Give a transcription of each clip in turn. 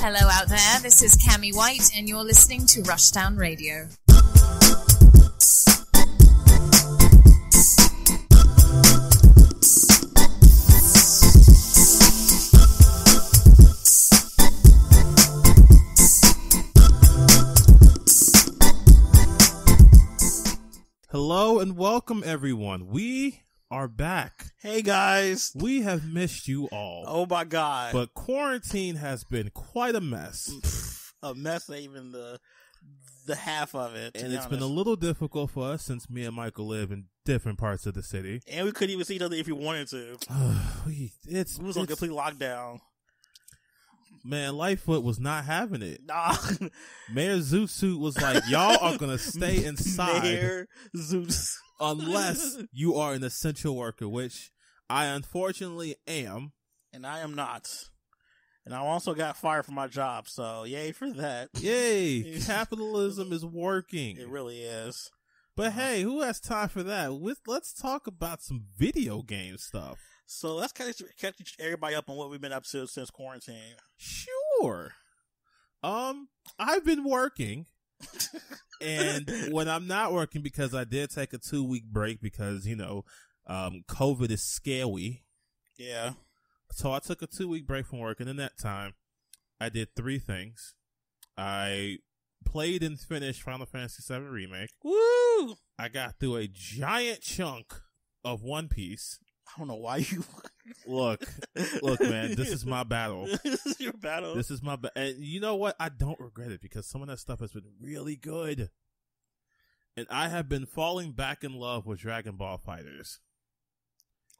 Hello out there, this is Cammie White and you're listening to Rushdown Radio. Hello and welcome everyone. We are back. Hey guys. We have missed you all. Oh my God. But quarantine has been quite a mess. A mess, ain't even the half of it. And it's been a little difficult for us since me and Michael live in different parts of the city. And we couldn't even see each other if we wanted to. It was on complete lockdown. Man, Lightfoot was not having it. Nah. Mayor Zeus was like, y'all are going to stay inside. Mayor Zeus. Unless you are an essential worker, which I unfortunately am. And I am not. And I also got fired from my job, so yay for that. Yay. Capitalism is working. It really is. But hey, who has time for that? Let's talk about some video game stuff. So let's catch everybody up on what we've been up to since quarantine. Sure. I've been working. And when I'm not working, because I did take a 2-week break because, COVID is scary. Yeah. So I took a 2-week break from work, and in that time, I did 3 things. I played and finished Final Fantasy VII Remake. Woo! I got through a giant chunk of One Piece. I don't know why you... Look, man, this is my battle. This is your battle. This is my and you know what? I don't regret it because some of that stuff has been really good. And I have been falling back in love with Dragon Ball FighterZ.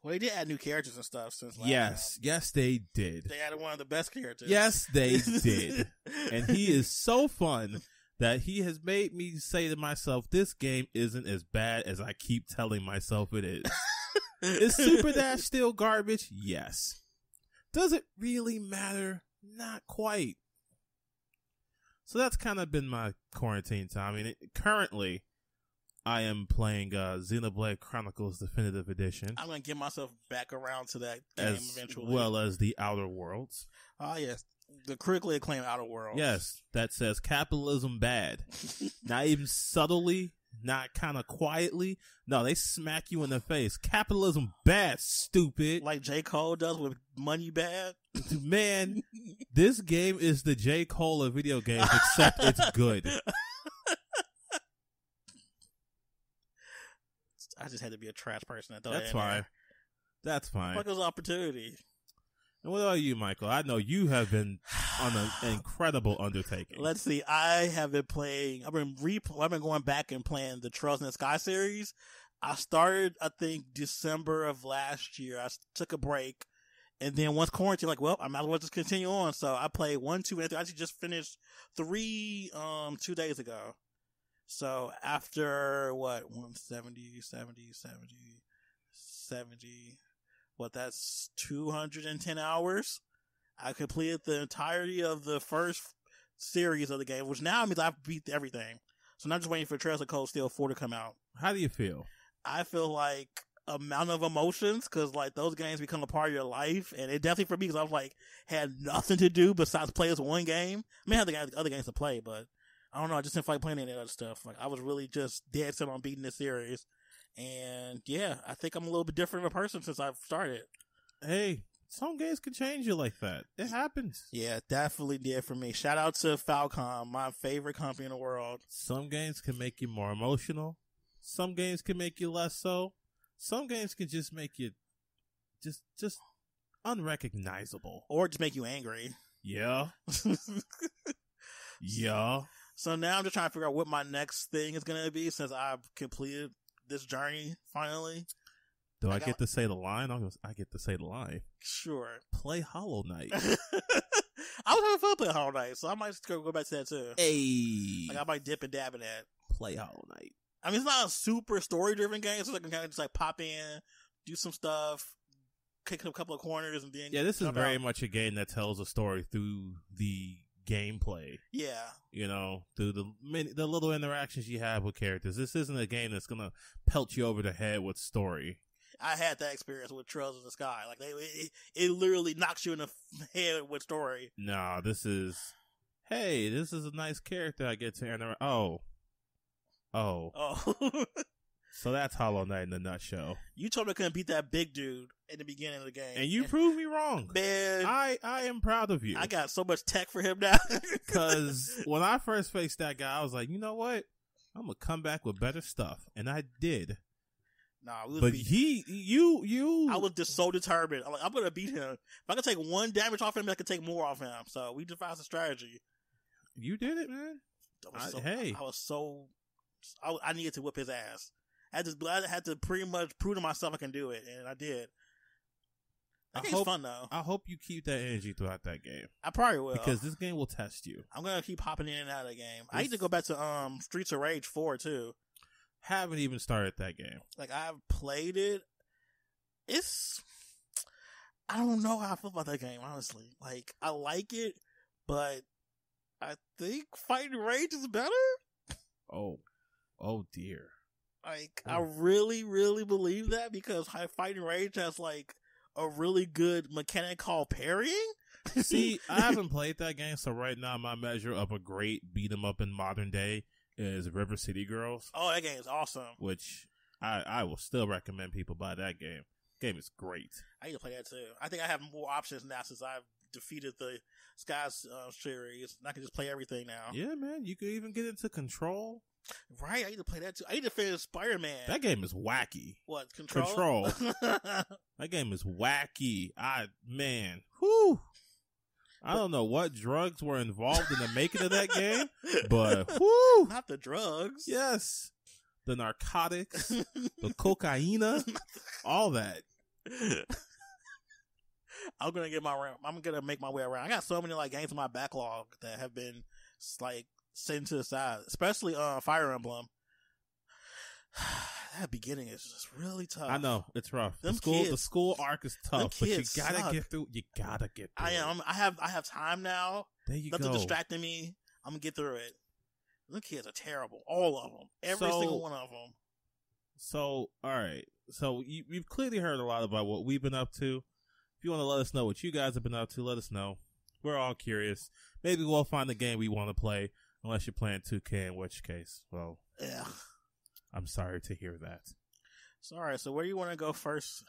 Well, they did add new characters and stuff since last Yes, they did. They added one of the best characters. Yes, they did. And he is so fun that he has made me say to myself, this game isn't as bad as I keep telling myself it is. Is Super Dash still garbage? Yes. Does it really matter? Not quite. So that's kind of been my quarantine time. I mean, currently, I am playing Xenoblade Chronicles Definitive Edition. I'm going to get myself back around to that game eventually. As well as the Outer Worlds. Oh, yes. The critically acclaimed Outer Worlds. Yes, that says capitalism bad. Not even subtly. Not kind of quietly. No, they smack you in the face. Capitalism bad, stupid. Like J. Cole does with Money Bad. Man, this game is the J. Cole of video games, except it's good. I just had to be a trash person. That's fine. That's fine. Fuck this opportunity. And what about you, Michael? I know you have been on an incredible undertaking. Let's see. I have been playing. I've been going back and playing the Trails in the Sky series. I started, I think, December of last year. I took a break, and then once quarantine, I might as well just continue on. So I played 1, 2, and 3. I actually just finished 3 2 days ago. So after 170, 70. That's 210 hours. I completed the entirety of the first series of the game, which now means I've beat everything. So now I'm just waiting for Trails of Cold Steel 4 to come out. How do you feel? I feel like amount of emotions, because those games become a part of your life, and it definitely for me, because I was had nothing to do besides play this one game. I mean, I had other games to play, but I don't know, I just didn't feel like playing any other stuff. I was really just dead set on beating this series. And yeah, I think I'm a little bit different of a person since I've started. Hey, some games can change you like that. It happens. Yeah, definitely did for me. Shout out to Falcom, my favorite company in the world. Some games can make you more emotional. Some games can make you less so. Some games can just make you just unrecognizable. Or just make you angry. Yeah. Yeah. So now I'm just trying to figure out what my next thing is going to be since I've completed this journey finally. Do I get to say the line? I get to say the line. Sure. Play Hollow Knight. I was having fun playing Hollow Knight, so I might just go back to that too. Hey. I might dip and dab in that. Play Hollow Knight. I mean, it's not a super story-driven game, so I can kind of just pop in, do some stuff, kick a couple of corners, and then this is very much a game that tells a story through the gameplay. Yeah. Through the little interactions you have with characters. This isn't a game that's gonna pelt you over the head with story. I had that experience with Trails in the Sky. Like it literally knocks you in the head with story. No, this is a nice character I get to interact. Oh. So that's Hollow Knight in a nutshell. You told me I couldn't beat that big dude in the beginning of the game, and you proved me wrong. Man, I am proud of you. I got so much tech for him now. Because when I first faced that guy, I was like, you know what? I'm gonna come back with better stuff, and I did. Nah, I was just so determined. I'm gonna beat him. If I can take one damage off him, I can take more off him. So we devised a strategy. You did it, man. I needed to whip his ass. I had to pretty much prove to myself I can do it, and I did. That game's fun though. I hope you keep that energy throughout that game. I probably will, because this game will test you. I'm gonna keep hopping in and out of the game. I need to go back to Streets of Rage 4 too. Haven't even started that game. Like, I've played it. I don't know how I feel about that game, honestly. Like, I like it, but I think Fighting Rage is better. Oh dear. Like, I really, really believe that because Fighting Rage has like a really good mechanic called parrying. See, I haven't played that game, so right now my measure of a great beat 'em up in modern day is River City Girls. Oh, that game is awesome. Which I will still recommend people buy that game. Game is great. I need to play that too. I think I have more options now since I've defeated the Skies series. I can just play everything now. Yeah, man. You can even get into Control. Right, I need to play that too. I need to finish Spider-Man. That game is wacky. What, Control? That game is wacky. Whew. I don't know what drugs were involved in the making of that game, but whew. Not the drugs. Yes. The narcotics, the cocaine, all that. I'm gonna make my way around. I got so many like games in my backlog that have been like sitting to the side, especially Fire Emblem. That beginning is just really tough. I know, it's rough. The school arc is tough, but you gotta get through. You gotta get through. I have time now. There you Nothing go. distracting me. I'm gonna get through it. Them kids are terrible. All of them. Every single one of them. So, alright. So, you've clearly heard a lot about what we've been up to. If you want to let us know what you guys have been up to, let us know. We're all curious. Maybe we'll find a game we want to play, unless you're playing 2K, in which case, well, yeah. I'm sorry to hear that. Sorry, so where do you want to go first?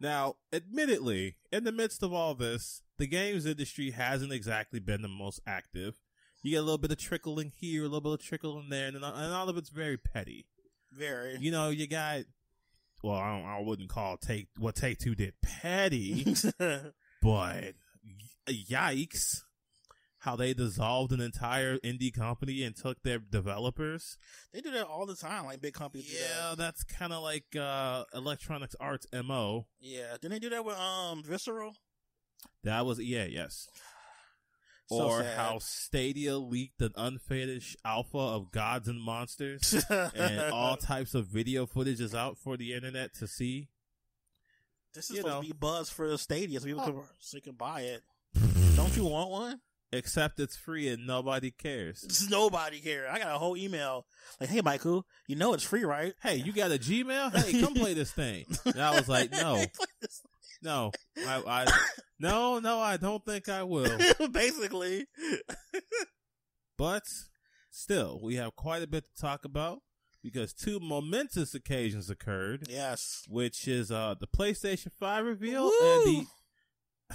Now, admittedly, in the midst of all this, the games industry hasn't exactly been the most active. You get a little bit of trickling here, a little bit of trickling there, and all of it's very petty. Very. You know, you got, well, I wouldn't call what Take-Two did petty, but yikes. How they dissolved an entire indie company and took their developers. They do that all the time, like big companies do that. Yeah, that's kind of like Electronic Arts MO. Yeah, didn't they do that with Visceral? That was yes. So or sad. How Stadia leaked an unfinished alpha of Gods and Monsters, and all types of video footage is out for the internet to see. This is supposed to be buzz for the Stadia, so you can buy it. Don't you want one? Except it's free and nobody cares. Nobody cares. I got a whole email like, "Hey, Michael, you know it's free, right? Hey, you got a Gmail? Hey, come play this thing." And I was like, no, I don't think I will. Basically. But still, we have quite a bit to talk about because two momentous occasions occurred. Yes. Which is the PlayStation 5 reveal Woo!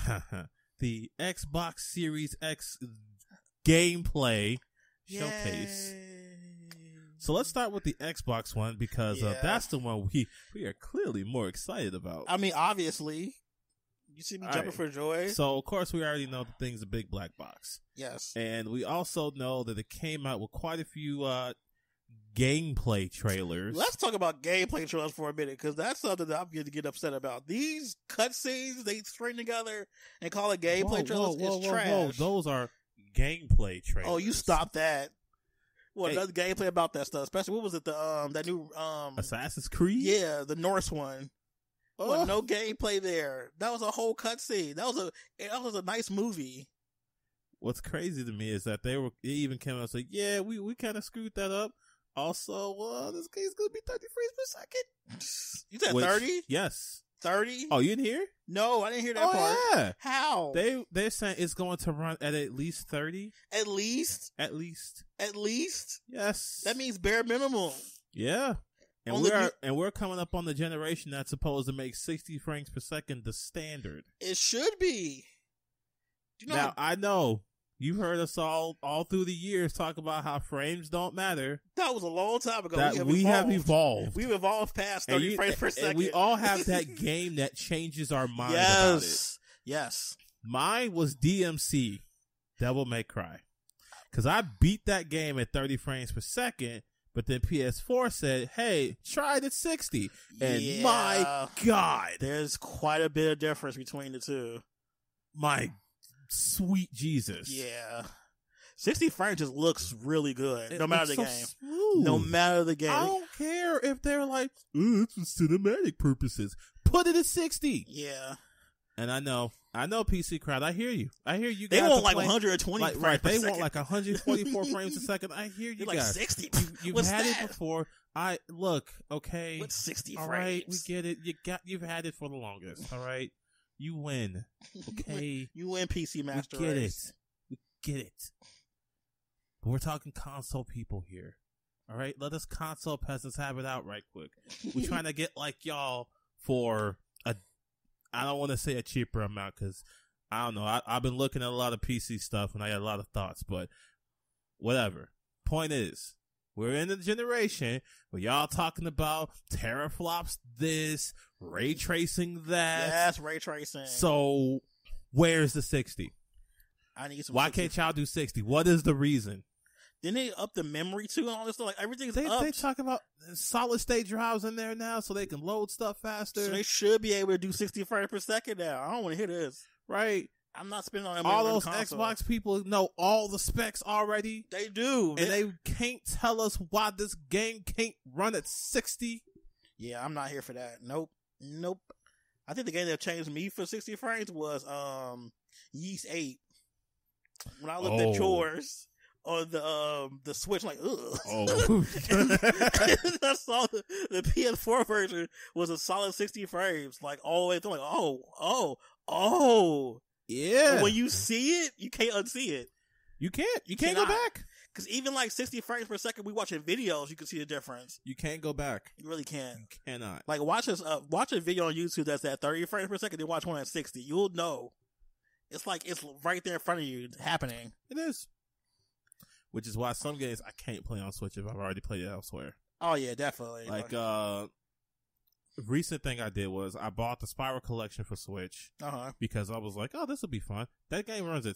and the Xbox Series X gameplay showcase. Yay. So let's start with the Xbox one because that's the one we are clearly more excited about. I mean, obviously, you see me jumping for joy. So, of course, we already know the thing's a big black box. Yes. And we also know that it came out with quite a few gameplay trailers. Let's talk about gameplay trailers for a minute, because that's something that I'm going to get upset about. These cutscenes they string together and call it gameplay trailers is trash. Whoa. Those are gameplay trailers. Oh, you stop that. Well, another gameplay about that stuff, especially, what was it, that new Assassin's Creed? Yeah, the Norse one. Well, no gameplay there. That was a whole cutscene. That was a nice movie. What's crazy to me is that they even came out and said, "Yeah, we kind of screwed that up. Also, this game's gonna be 30 frames per second. You said Which- 30? Yes. 30? Oh, you didn't hear? No, I didn't hear that part. Yeah. How? They're saying it's going to run at least 30. At least? At least. At least? Yes. That means bare minimum. Yeah. And On the we're coming up on the generation that's supposed to make 60 frames per second the standard. It should be. Do you know Now, I know you've heard us all through the years talk about how frames don't matter. that was a long time ago. That we have evolved. We've evolved past 30 frames per second. And we all have that game that changes our mind about it. Yes. Yes. Mine was DMC, Devil May Cry. Because I beat that game at 30 frames per second, but then PS4 said, hey, try it at 60. And Yeah. my God. There's quite a bit of difference between the two. My sweet Jesus. Yeah. 60 frames just looks really good, It no matter the looks so game. smooth. No matter the game. I don't care if they're like, it's for cinematic purposes. Put it at 60. Yeah. And I know PC crowd. I hear you. I hear you They guys. want are like playing- 120 like, frames right, per they second. want like 144 frames a second. I hear you You're like guys. 60. You've What's had that? it before. Look, okay. What's 60 all frames? right, we get it. You've had it for the longest. All right, you win. Okay, You win PC Master we get Race. it. We get it. But we're talking console people here. All right, let us console peasants have it out right quick. We're trying to get like y'all for I don't want to say a cheaper amount because I don't know. I've been looking at a lot of PC stuff and I got a lot of thoughts, but whatever. Point is, we're in the generation where y'all talking about teraflops this, ray tracing that. Yes, ray tracing. So where's the 60? I need some. Why 60. can't y'all do 60? What is the reason? Didn't they up the memory too and all this stuff? Like everything's They up. talk about solid state drives in there now so they can load stuff faster. So they should be able to do 60 frames per second now. I don't want to hear this. Right? I'm not spending on that All money on those the console. Xbox people know all the specs already. They do. And they can't tell us why this game can't run at 60. Yeah, I'm not here for that. Nope. I think the game that changed me for 60 frames was Yeast 8. When I looked at yours on the Switch, like, ugh. Oh. I saw the PS4 version was a solid 60 frames, like all the way through. Like, oh. Yeah. And when you see it, you can't unsee it. You can't go cannot. back. Because even like 60 frames per second, we watching videos, you can see the difference. You can't go back. You really can't. You cannot. Like watch a video on YouTube that's at 30 frames per second, then watch one at 60. You'll know. It's like it's right there in front of you, happening. It is. Which is why some games I can't play on Switch if I've already played it elsewhere. Oh yeah, definitely. Like, recent thing I did was I bought the Spiral Collection for Switch because I was like, oh, this will be fun. That game runs at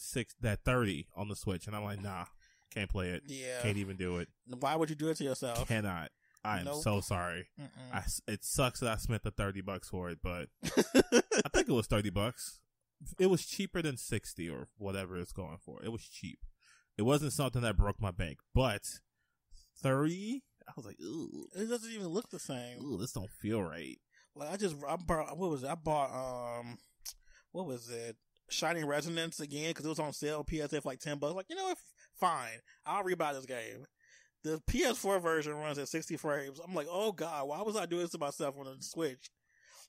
30 on the Switch, and I'm like, nah, can't play it. Yeah. Can't even do it. Why would you do it to yourself? Cannot. I am Nope. so sorry. It sucks that I spent the $30 for it, but I think it was $30. It was cheaper than 60 or whatever it's going for. It was cheap. It wasn't something that broke my bank, but 30? I was like, ooh. It doesn't even look the same. Ooh, this don't feel right. Like I bought what was it? I bought what was it? Shining Resonance again because it was on sale PSA for like $10. Like, you know what? Fine, I'll rebuy this game. The PS4 version runs at 60 frames. I'm like, oh god, why was I doing this to myself on the Switch?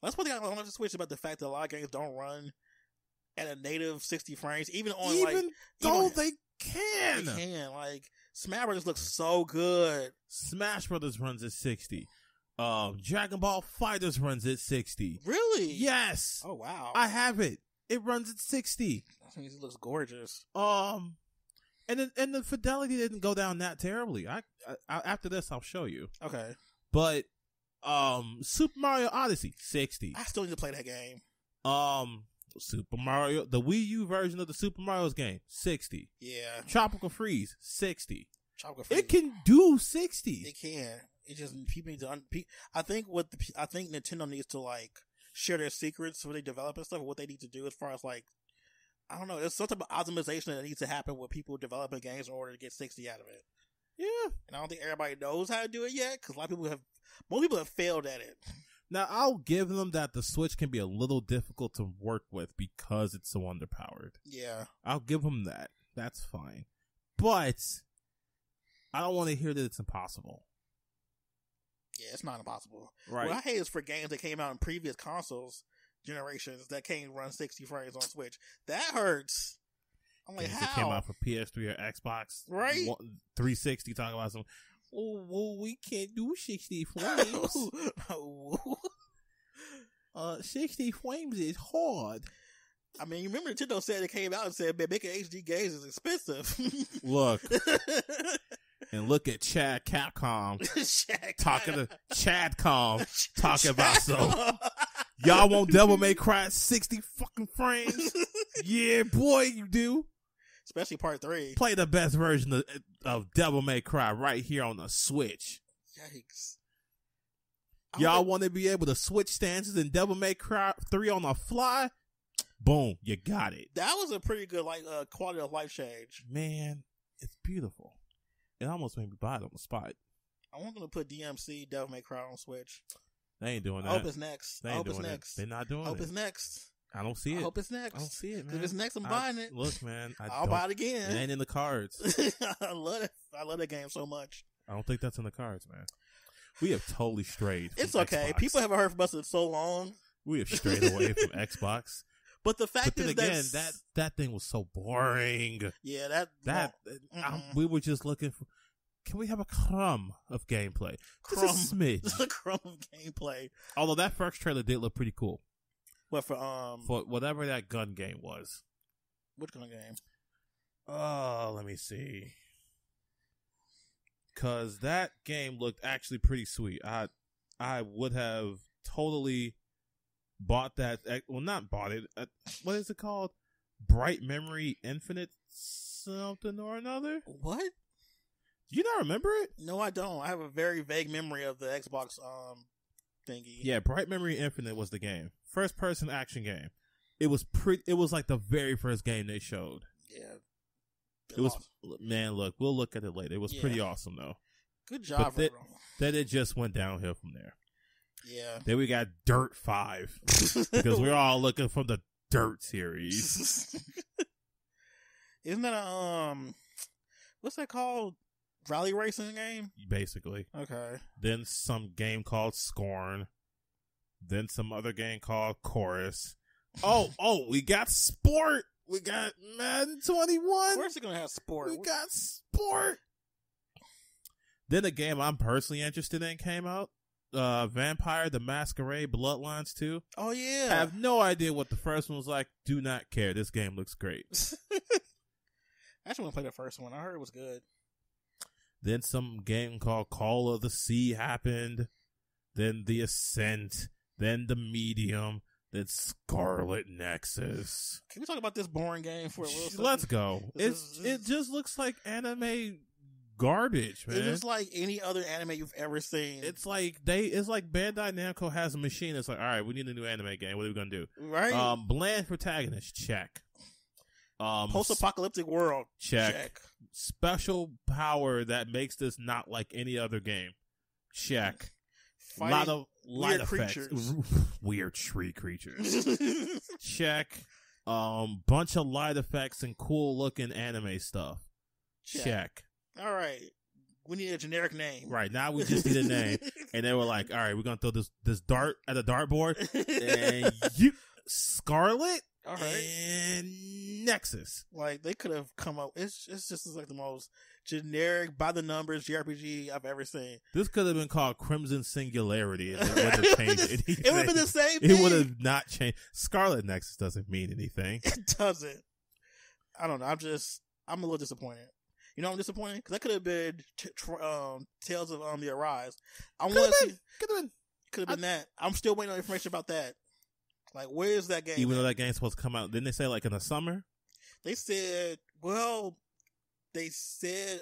That's one thing I don't like the Switch about the fact that a lot of games don't run at a native 60 frames, even on they can. They can. Like Smash Bros. Looks so good. Smash Brothers runs at 60. Dragon Ball Fighters runs at 60. Really? Yes. Oh wow. I have it. It runs at 60. That means it looks gorgeous. And the fidelity didn't go down that terribly. I after this I'll show you. Okay. But Super Mario Odyssey 60. I still need to play that game. Super Mario, the Wii U version of the Super Mario's game 60. Yeah. Tropical Freeze 60. Tropical Freeze. It can do 60. It can. It just people need to. I think Nintendo needs to like share their secrets when they develop and stuff. What they need to do as far as like, I don't know. There's some type of optimization that needs to happen with people developing games in order to get 60 out of it. Yeah. And I don't think everybody knows how to do it yet because most people have failed at it. Now, I'll give them that the Switch can be a little difficult to work with because it's so underpowered. Yeah. I'll give them that. That's fine. But I don't want to hear that it's impossible. Yeah, it's not impossible. Right. What I hate is for games that came out in previous consoles generations that can't run 60 frames on Switch. That hurts. I'm like, Games how? that came out for PS3 or Xbox. Right. 360 talking about some, well, we can't do 60 frames. 60 frames is hard. I mean, you remember Nintendo said it came out and said, man, making HD games is expensive. Look. And look at Chad Capcom talking to Chadcom talking about so y'all want Devil May Cry 60 fucking frames? Yeah, boy, you do. Especially part 3. Play the best version of Devil May Cry right here on the Switch. Yikes. Y'all want to be able to switch stances in Devil May Cry 3 on the fly? Boom, you got it. That was a pretty good quality of life change. Man, it's beautiful. It almost made me buy it on the spot. I want them to put DMC Devil May Cry on Switch. They ain't doing that. I hope it's next. They ain't doing it. They're not doing it. I hope it's next. I don't see it. I hope it's next. I don't see it, man. If it's next, I'm buying it. Look, man. I'll buy it again. It ain't in the cards. I love it. I love that game so much. I don't think that's in the cards, man. We have totally strayed from It's okay. Xbox. People haven't heard from us in so long. We have strayed away from Xbox. But the fact But then is again, that thing was so boring. Yeah, we were just looking for. Can we have a crumb of gameplay? Just a smidge. The crumb of gameplay. Although that first trailer did look pretty cool. What for whatever that gun game was. Which kind of game? Oh, let me see. Cause that game looked actually pretty sweet. I would have totally bought that. Well, not bought it. What is it called? Bright Memory Infinite something or another. What? Do you not remember it? No, I don't. I have a very vague memory of the Xbox thingy. Yeah, Bright Memory Infinite was the game. First person action game. It was It was like the very first game they showed. Yeah. It was awesome. Man, look, we'll look at it later. It was pretty awesome though. Good job. But then it just went downhill from there. Yeah. Then we got Dirt 5 because we're all looking for the Dirt series. Isn't that a what's that called? Rally racing game? Basically. Okay. Then some game called Scorn. Then some other game called Chorus. Oh, we got Sport. We got Madden 21. Of course you're going to have Sport. We got Sport. Then a game I'm personally interested in came out. Vampire the Masquerade Bloodlines 2. Oh, yeah. I have no idea what the first one was like. Do not care. This game looks great. I actually want to play the first one. I heard it was good. Then some game called Call of the Sea happened. Then The Ascent. Then The Medium. Then Scarlet Nexus. Can we talk about this boring game for a little second? Let's go. It just looks like anime garbage, man. It looks like any other anime you've ever seen. It's like Bandai Namco has a machine. It's like, all right, we need a new anime game. What are we gonna do? Right. Bland protagonist, check. Post-apocalyptic world, check. Special power that makes this not like any other game, check. A lot of light effects. Creatures. Weird tree creatures. Check. Bunch of light effects and cool looking anime stuff. Check. All right. We need a generic name. Right. Now we just need a name. And they were like, all right, we're going to throw this dart at a dartboard. And Scarlet. All right. And Nexus. Like, they could have come up. It's just like the most generic, by the numbers JRPG I've ever seen. This could have been called Crimson Singularity. And it wouldn't have changed anything. It would have been the same thing. It would have not changed. Scarlet Nexus doesn't mean anything. It doesn't. I don't know. I'm a little disappointed. You know I'm disappointed? Because that could have been Tales of the Arise. Could have been that. I'm still waiting on information about that. Like, where is that game? Even though that game's supposed to come out, didn't they say like in the summer? They said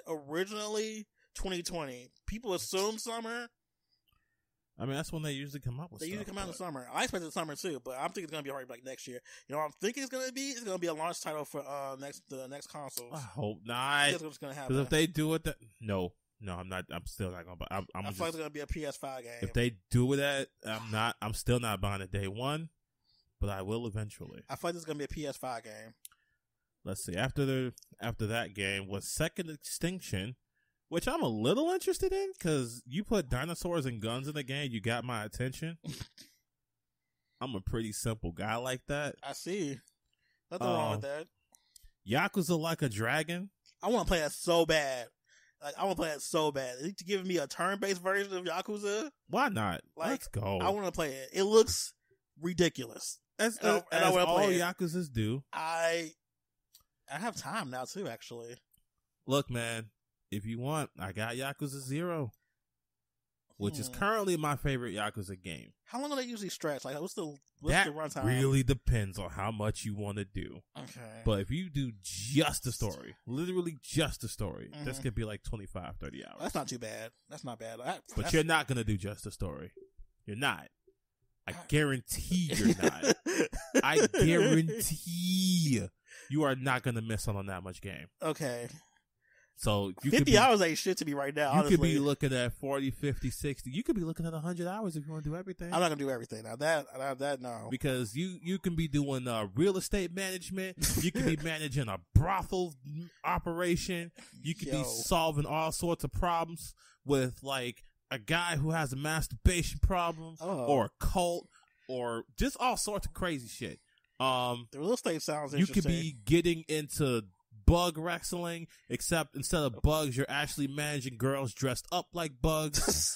originally 2020. People assume summer. I mean, that's when they usually come out with. They usually come out in the summer. I expect the summer too, but I'm thinking it's gonna be already like next year. You know what I'm thinking it's gonna be? It's gonna be a launch title for the next consoles. I hope not. That's what's gonna happen. Because if they do it, no, I'm not. I'm still not gonna. I feel like it's gonna be a PS5 game. If they do it, I'm still not buying it day one. But I will eventually. I feel like this is gonna be a PS5 game. Let's see. After that game was Second Extinction, Which I'm a little interested in, because you put dinosaurs and guns in the game, you got my attention. I'm a pretty simple guy like that. I see. Nothing wrong with that. Yakuza Like a Dragon. I want to play that so bad. Like, I want to play that so bad. They give me a turn-based version of Yakuza. Why not? Like, Let's go. I want to play it. It looks ridiculous. As I wanna all play it. Yakuzas do. I have time now, too, actually. Look, man, if you want, I got Yakuza 0, which is currently my favorite Yakuza game. How long do they usually stretch? Like, what's the That runtime? really depends on how much you want to do. Okay. But if you do just the story, literally just the story, this could be like 25, 30 hours. That's not too bad. That's not bad. But you're not going to do just the story. You're not. I guarantee you're not. I guarantee you are not going to miss out on that much game. Okay. So you 50 hours ain't shit to me right now, honestly. You could be looking at 40, 50, 60. You could be looking at 100 hours if you want to do everything. I'm not going to do everything. Now that, no. Because you can be doing real estate management. You can be managing a brothel operation. You could be solving all sorts of problems with like a guy who has a masturbation problem or a cult or just all sorts of crazy shit. The real estate sounds interesting. You could be getting into bug wrestling, except instead of bugs, you're actually managing girls dressed up like bugs.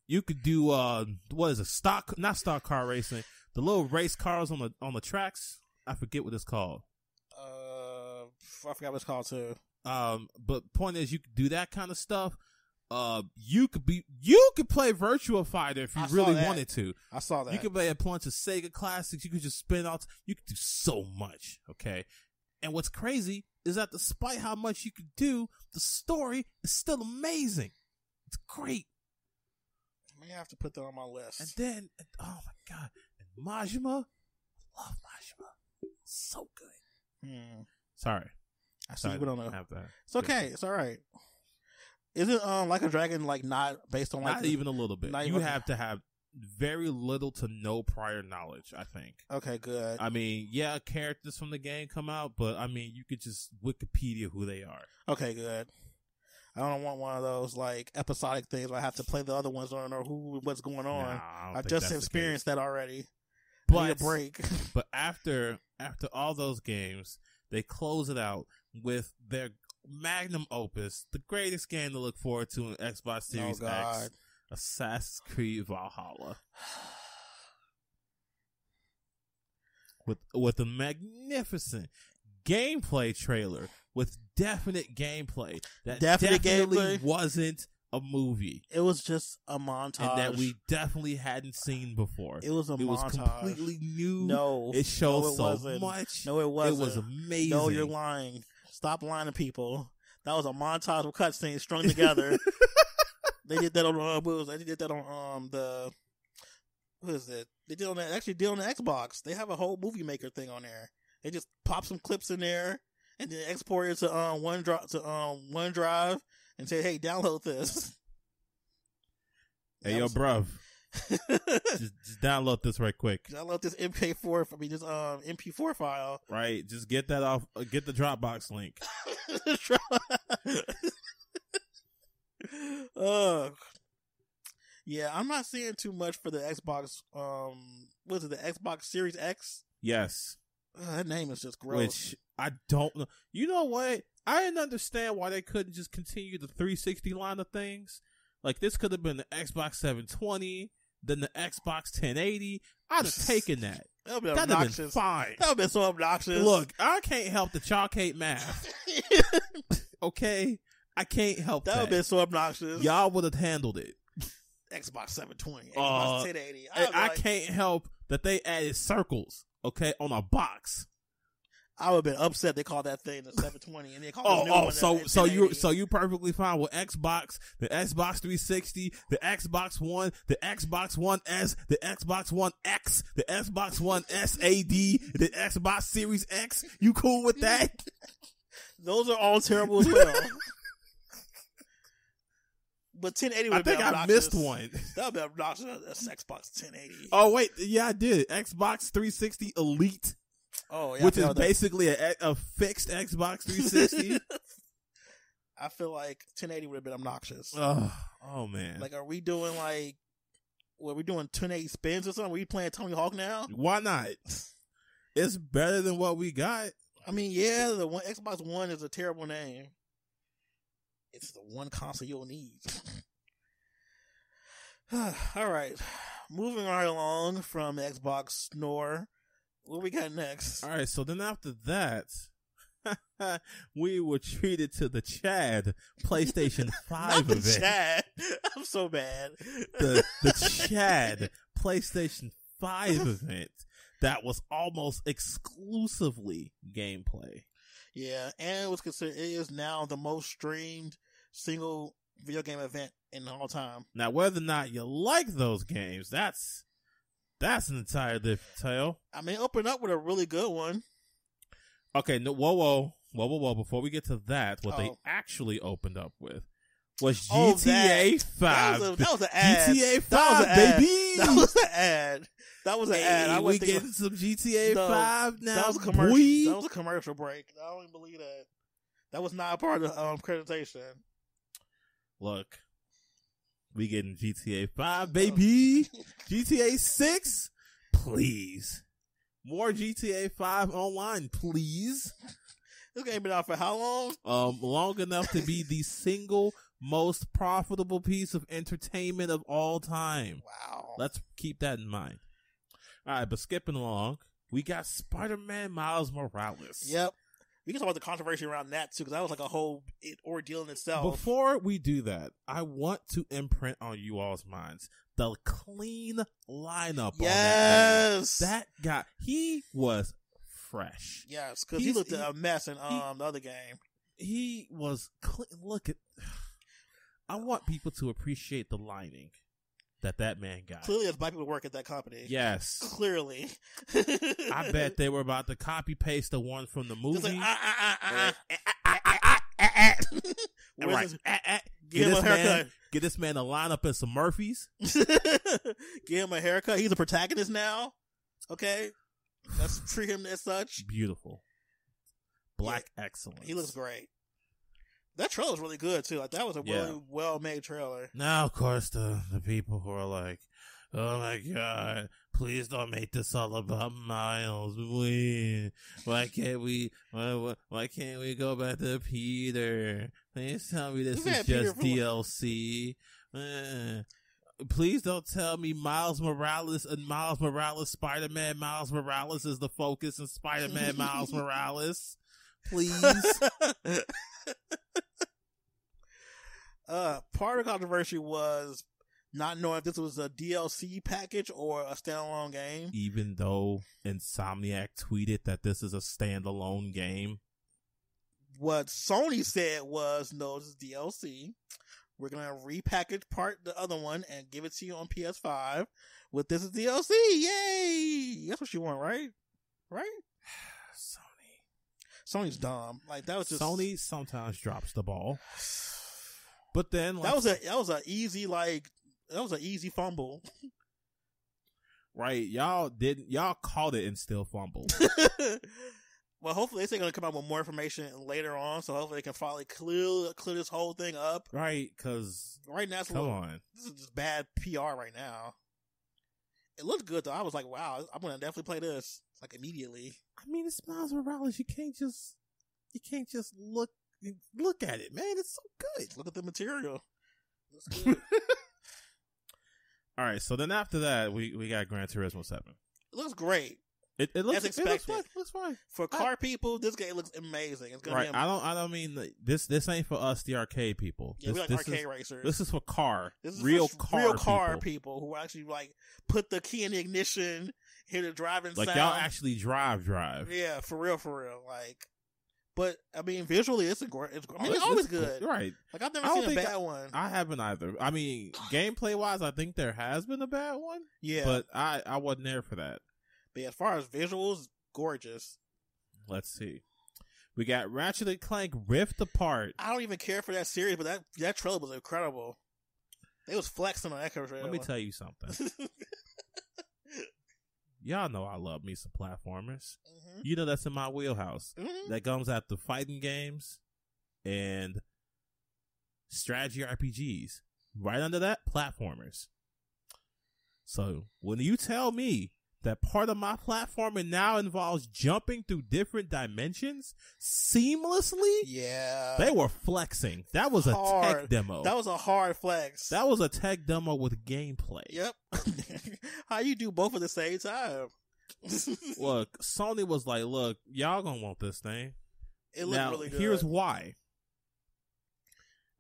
You could do what is it? Not stock car racing. The little race cars on the tracks. I forget what it's called. I forgot what it's called too. But point is, you could do that kind of stuff. You could play Virtua Fighter if you really wanted to. I saw that. You could play a bunch of Sega classics. You could just spin out. You could do so much. Okay. And what's crazy is that despite how much you could do, the story is still amazing. It's great. I may have to put that on my list. And then, oh my god, and Majima, I love Majima. So good. Sorry. I see people don't know. Have that. It's okay. It's all right. Is it Like a Dragon like not based on like not even a little bit? You have to have very little to no prior knowledge, I think. Okay, good. I mean, yeah, characters from the game come out, but I mean, you could just Wikipedia who they are. Okay, good. I don't want one of those like episodic things where I have to play the other ones or know what's going on. Nah, I just experienced that already. But, I need a break. But after all those games, they close it out with their magnum opus, the greatest game to look forward to in Xbox Series X. Assassin's Creed Valhalla. With a magnificent gameplay trailer with definite gameplay that definitely wasn't a movie. It was just a montage. And that we definitely hadn't seen before. It was a montage. It was completely new. No. It showed no, it so wasn't. much. No, it wasn't. It was amazing. No, you're lying. Stop lying to people. That was a montage of cutscenes strung together. They did that on they did that on the what is it? They did on that actually did on the Xbox. They have a whole movie maker thing on there. They just pop some clips in there and then export it to OneDrive and say, "Hey, download this." Hey, yo, bruv. just download this right quick. Download this MP4 file. Right, just get that off. Get the Dropbox link. Yeah, I'm not seeing too much for the Xbox. Was it the Xbox Series X? Yes. That name is just gross. Which I don't know. You know what? I didn't understand why they couldn't just continue the 360 line of things. Like, this could have been the Xbox 720, then the Xbox 1080. I'd have taken that. That'd have been fine. That would have been so obnoxious. Look, I can't help that y'all hate math. Okay? I can't help that. That would have been so obnoxious. Y'all would have handled it. Xbox 720, Xbox 1080. I can't help that they added circles, okay, on a box. I would have been upset they called that thing the 720 and they called the new one so you perfectly fine with Xbox, the Xbox 360, the Xbox One, the Xbox One S, the Xbox One X, the Xbox One SAD, the Xbox Series X. You cool with that? Those are all terrible as well. But 1080 would have been obnoxious. I missed one. That would be obnoxious. That's Xbox 1080. Oh, wait. Yeah, I did. Xbox 360 Elite. Oh, yeah. Which is basically a fixed Xbox 360. I feel like 1080 would have been obnoxious. Oh man. Like, are we doing like, what, we doing 1080 spins or something? Are we playing Tony Hawk now? Why not? It's better than what we got. I mean, yeah, the one Xbox One is a terrible name. It's the one console you'll need. All right, moving right along from Xbox snore. What we got next? All right, so then after that, we were treated to the Chad PlayStation 5 Not the event. Chad. I'm so bad. The Chad PlayStation 5 event that was almost exclusively gameplay. Yeah, and it was considered. It is now the most streamed single video game event in all time. Now, whether or not you like those games, that's an entire different tale. I mean, open up with a really good one. Okay, no, whoa. Before we get to that, what they actually opened up with was GTA 5. That was an ad. GTA 5, baby! That was an ad. That was an ad. I we getting some GTA 5 now, That was a commercial. boy. That was a commercial break. I don't even believe that. That was not a part of the accreditation. Look, we getting GTA 5, baby. GTA 6, please. More GTA 5 online, please. This game been out for how long? Long enough to be the single most profitable piece of entertainment of all time. Wow. Let's keep that in mind. All right, but skipping along, we got Spider-Man Miles Morales. Yep. We can talk about the controversy around that too, because that was like a whole ordeal in itself. Before we do that, I want to imprint on you all's minds the clean lineup. Yes. On that guy, he was fresh. Yes, because he looked a mess in the other game. He was clean. Look at. I want people to appreciate the lining that man got. Clearly, there's black people who work at that company. Yes. Clearly. I bet they were about to copy paste the one from the movie. Give him a haircut. Get this man a lineup in some Murphys. Give him a haircut. He's a protagonist now. Okay? Let's treat him as such. Beautiful. Black excellence. He looks great. That trailer was really good too. Like, that was a really well made trailer. Now, of course, the people who are like, "Oh my God, please don't make this all about Miles. Why can't we go back to Peter? Please tell me this is just DLC. Please don't tell me Miles Morales and Miles Morales Spider-Man Miles Morales is the focus in Spider-Man Miles Morales. Please." Part of the controversy was not knowing if this was a DLC package or a standalone game. Even though Insomniac tweeted that this is a standalone game. What Sony said was, no, this is DLC. We're going to repackage the other one and give it to you on PS5 with this as DLC. Yay! That's what you want, right? Right? Sony's dumb. Like, that was just... Sony sometimes drops the ball. But then that was an easy fumble. Right. Y'all caught it and still fumbled. Well, hopefully they're going to come out with more information later on, so hopefully they can finally clear this whole thing up. Right, because right now this is just bad PR right now. It looked good though. I was like, wow, I'm going to definitely play this like immediately. I mean, it's Miles Morales. You can't just look at it, man. It's so good. Look at the material. Looks good. All right, so then after that, we got Gran Turismo 7. It looks great. It looks as expected. It looks fine. For car people, this game looks amazing. It's gonna right. I don't mean this ain't for us, the arcade people. Yeah, we like arcade racers. This is for real car people who actually like put the key in the ignition, hear the driving sound. Like y'all actually drive. Yeah, for real. Like, but I mean, visually, it's always good. Right. Like, I've never seen a bad one. I haven't either. I mean, gameplay wise, I think there has been a bad one. Yeah, but I wasn't there for that. But as far as visuals, gorgeous. Let's see. We got Ratchet & Clank Rift Apart. I don't even care for that series, but that trailer was incredible. They was flexing on that trailer. Let me tell you something. Y'all know I love me some platformers. Mm-hmm. You know that's in my wheelhouse. Mm-hmm. That comes after fighting games and strategy RPGs. Right under that, platformers. So when you tell me that part of my platforming now involves jumping through different dimensions seamlessly, yeah, they were flexing. That was a tech demo. That was a hard flex. That was a tech demo with gameplay. Yep. How you do both at the same time? Look, Sony was like, look, y'all gonna want this thing. It looked now, really good. Here's why.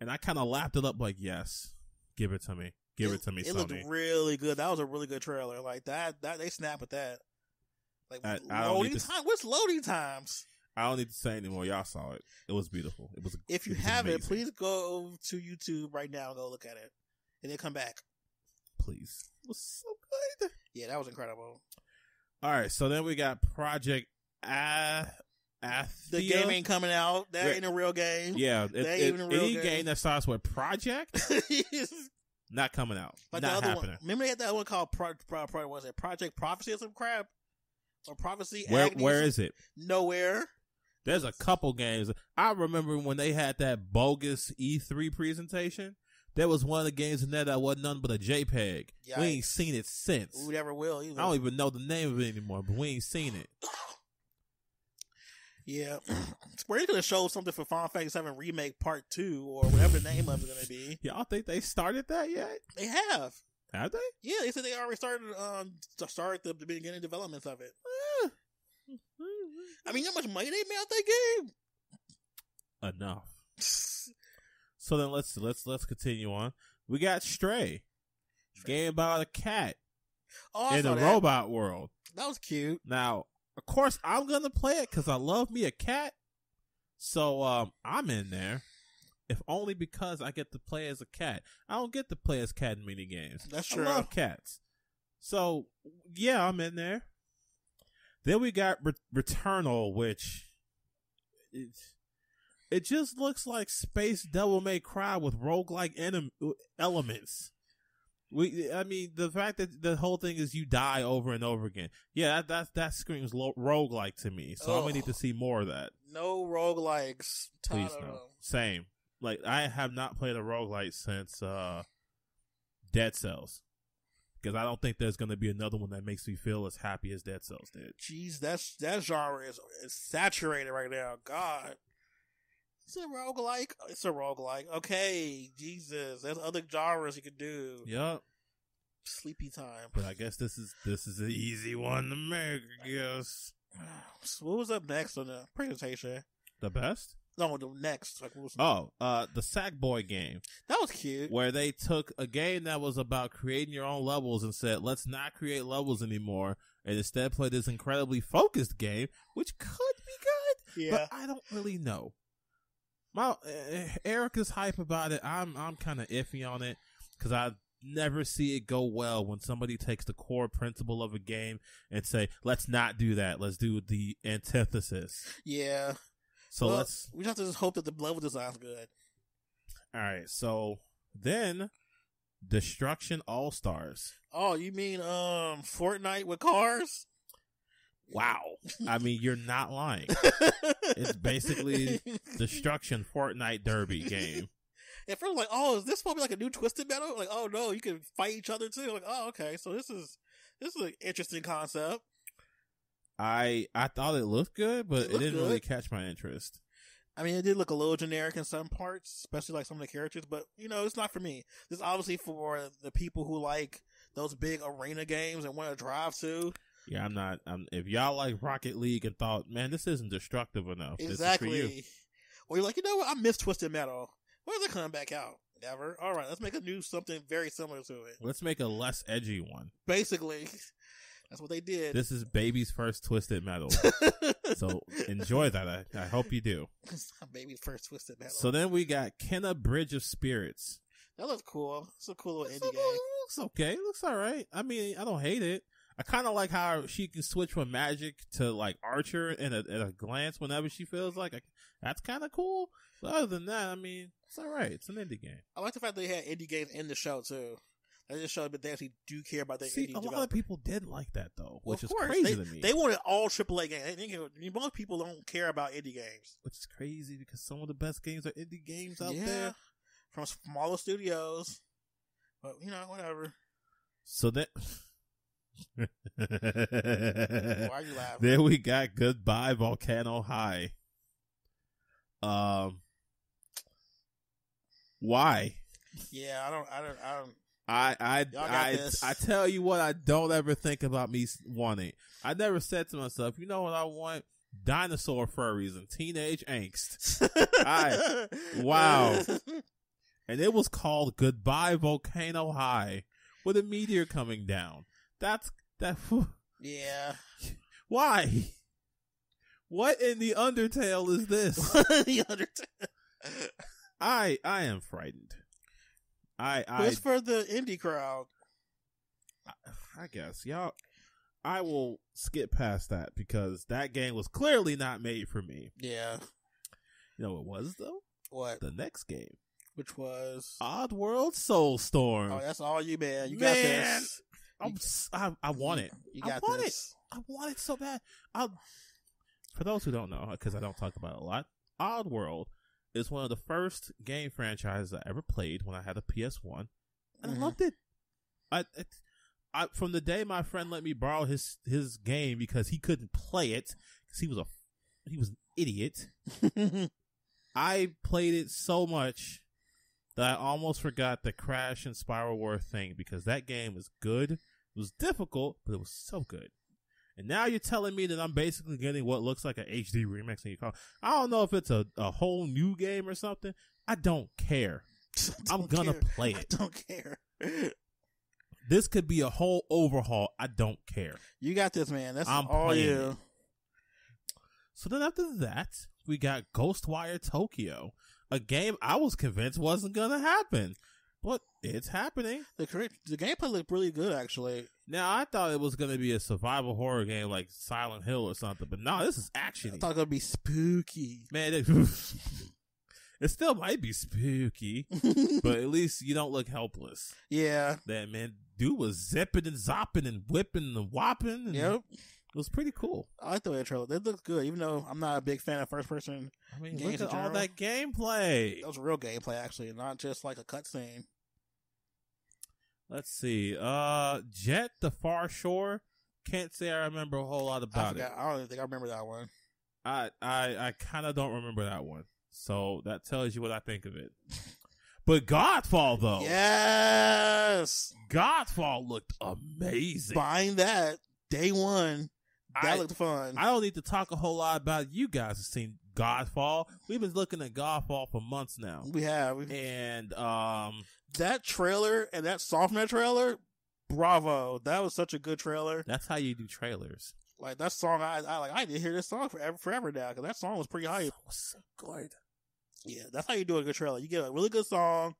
And I kind of lapped it up like, yes, give it to me. Give it to me, Sony. It looked really good. That was a really good trailer. Like that they snapped at that. Like loading time. What's loading times? I don't need to say anymore. Y'all saw it. It was beautiful. It was. If you haven't, please go to YouTube right now and go look at it, and then come back. Please. It was so good. Yeah, that was incredible. All right, so then we got Project Athia. The game ain't coming out. That ain't a real game. Yeah, any game that starts with Project, not coming out. Like not the other happening. One. Remember they had that one called what was it? Project Prophecy or some crap? Or Prophecy? Where is it? Nowhere. There's a couple games. I remember when they had that bogus E3 presentation. There was one of the games in there that wasn't nothing but a JPEG. Yikes. We ain't seen it since. We never will either. I don't even know the name of it anymore, but we ain't seen it. Yeah. Square Enix showed something for Final Fantasy VII Remake Part 2 or whatever the name of it's going to be. Y'all think they started that yet? They have. Have they? Yeah, they said they already started the beginning developments of it. I mean, how much money they made out that game? Enough. So then let's continue on. We got Stray. Game about a cat in the robot world. That was cute. Now, of course, I'm gonna play it because I love me a cat. So I'm in there, if only because I get to play as a cat. I don't get to play as cat in mini games. That's true. I love cats. So yeah, I'm in there. Then we got Returnal, which it just looks like Space Devil May Cry with roguelike elements. I mean, the fact that the whole thing is you die over and over again. Yeah, that screams roguelike to me. So I'm gonna need to see more of that. No roguelikes. Please no. Same. Like, I have not played a roguelike since Dead Cells. Because I don't think there's going to be another one that makes me feel as happy as Dead Cells did. Jeez, that genre is saturated right now. God. It's a roguelike. It's a roguelike. Okay, Jesus. There's other genres you could do. Yup. Sleepy time. But I guess this is an easy one to make, I guess. So what was up next on the presentation? The best? No, the next. Like, the Sackboy game. That was cute. Where they took a game that was about creating your own levels and said, let's not create levels anymore, and instead play this incredibly focused game, which could be good. Yeah. But I don't really know. Eric is hype about it. I'm kind of iffy on it because I never see it go well when somebody takes the core principle of a game and say, let's not do that. Let's do the antithesis. Yeah. So we just have to just hope that the level design's good. All right. So then Destruction All-Stars. Oh, you mean Fortnite with cars? Wow. I mean, you're not lying. It's basically Destruction Fortnite Derby game. At first, like, oh, is this supposed to be like a new Twisted Metal? Like, oh no, you can fight each other too. Like, oh, okay, so this is an interesting concept. I thought it looked good, but it didn't really catch my interest. I mean, it did look a little generic in some parts, especially like some of the characters, but it's not for me. This is obviously for the people who like those big arena games and want to drive to. Yeah, I'm not. If y'all like Rocket League and thought, man, this isn't destructive enough. Exactly. This is for you. Or you're like, you know what? I miss Twisted Metal. When's it coming back out? Never. All right, let's make something very similar to it. Let's make a less edgy one. Basically. That's what they did. This is baby's first Twisted Metal. So enjoy that. I hope you do. Baby's first Twisted Metal. So then we got Kenna Bridge of Spirits. That looks cool. It's a cool little indie game. It looks okay. It looks all right. I mean, I don't hate it. I kind of like how she can switch from magic to like Archer in a glance whenever she feels like that's kind of cool. But other than that, I mean, it's all right. It's an indie game. I like the fact that they had indie games in the show too. They just showed that they actually do care about their indie. A lot of people didn't like that though, which is course. crazy to me. They wanted all AAA games. Most people don't care about indie games, which is crazy because some of the best games are indie games out there. from smaller studios. But, you know, whatever. So that. Why are you laughing? Then we got Goodbye Volcano High. Why? Yeah, I don't. I tell you what, I don't ever think about me wanting. I never said to myself, you know what I want? Dinosaur furries and teenage angst. Wow. And it was called Goodbye Volcano High with a meteor coming down. Yeah. Why? What in the Undertale is this? The Undertale. I am frightened. It's for the indie crowd. I guess, y'all. I will skip past that because that game was clearly not made for me. Yeah. You know what it was though? What? The next game, which was Oddworld Soulstorm. Oh, that's all you, man. You got this. I want it. You got this. I want it so bad. For those who don't know, because I don't talk about it a lot, Oddworld is one of the first game franchises I ever played when I had a PS1, and I loved it. I from the day my friend let me borrow his game because he couldn't play it because he was an idiot. I played it so much that I almost forgot the Crash and Spiral War thing because that game was good. It was difficult, but it was so good. And now you're telling me that I'm basically getting what looks like an HD remix. And you call, I don't know if it's a whole new game or something. I don't care. I'm gonna play it. I don't care. This could be a whole overhaul. I don't care. You got this, man. That's I'm all you. It. So then after that, we got Ghostwire Tokyo, a game I was convinced wasn't gonna happen, but it's happening. The gameplay looked really good, actually. Now, I thought it was going to be a survival horror game like Silent Hill or something, but no, this is action. I thought it was going to be spooky. Man, it still might be spooky, but at least you don't look helpless. Yeah. That man, dude was zipping and zopping and whipping and whopping. And yep. It was pretty cool. I like the way the trailer. It looks good, even though I'm not a big fan of first person. I mean, look at all that gameplay. That was real gameplay, actually, not just like a cutscene. Let's see. Jet the Far Shore. Can't say I remember a whole lot about it. I don't even think I remember that one. I kind of don't remember that one. So that tells you what I think of it. But Godfall, though. Yes. Godfall looked amazing. Buying that day one. That looked fun. I don't need to talk a whole lot about it. You guys have seen Godfall. We've been looking at Godfall for months now. We have. And that trailer and that song from that trailer, bravo. That was such a good trailer. That's how you do trailers. Like that song, I didn't hear this song forever now because that song was pretty hype. That was so good. Yeah, that's how you do a good trailer. You get a really good song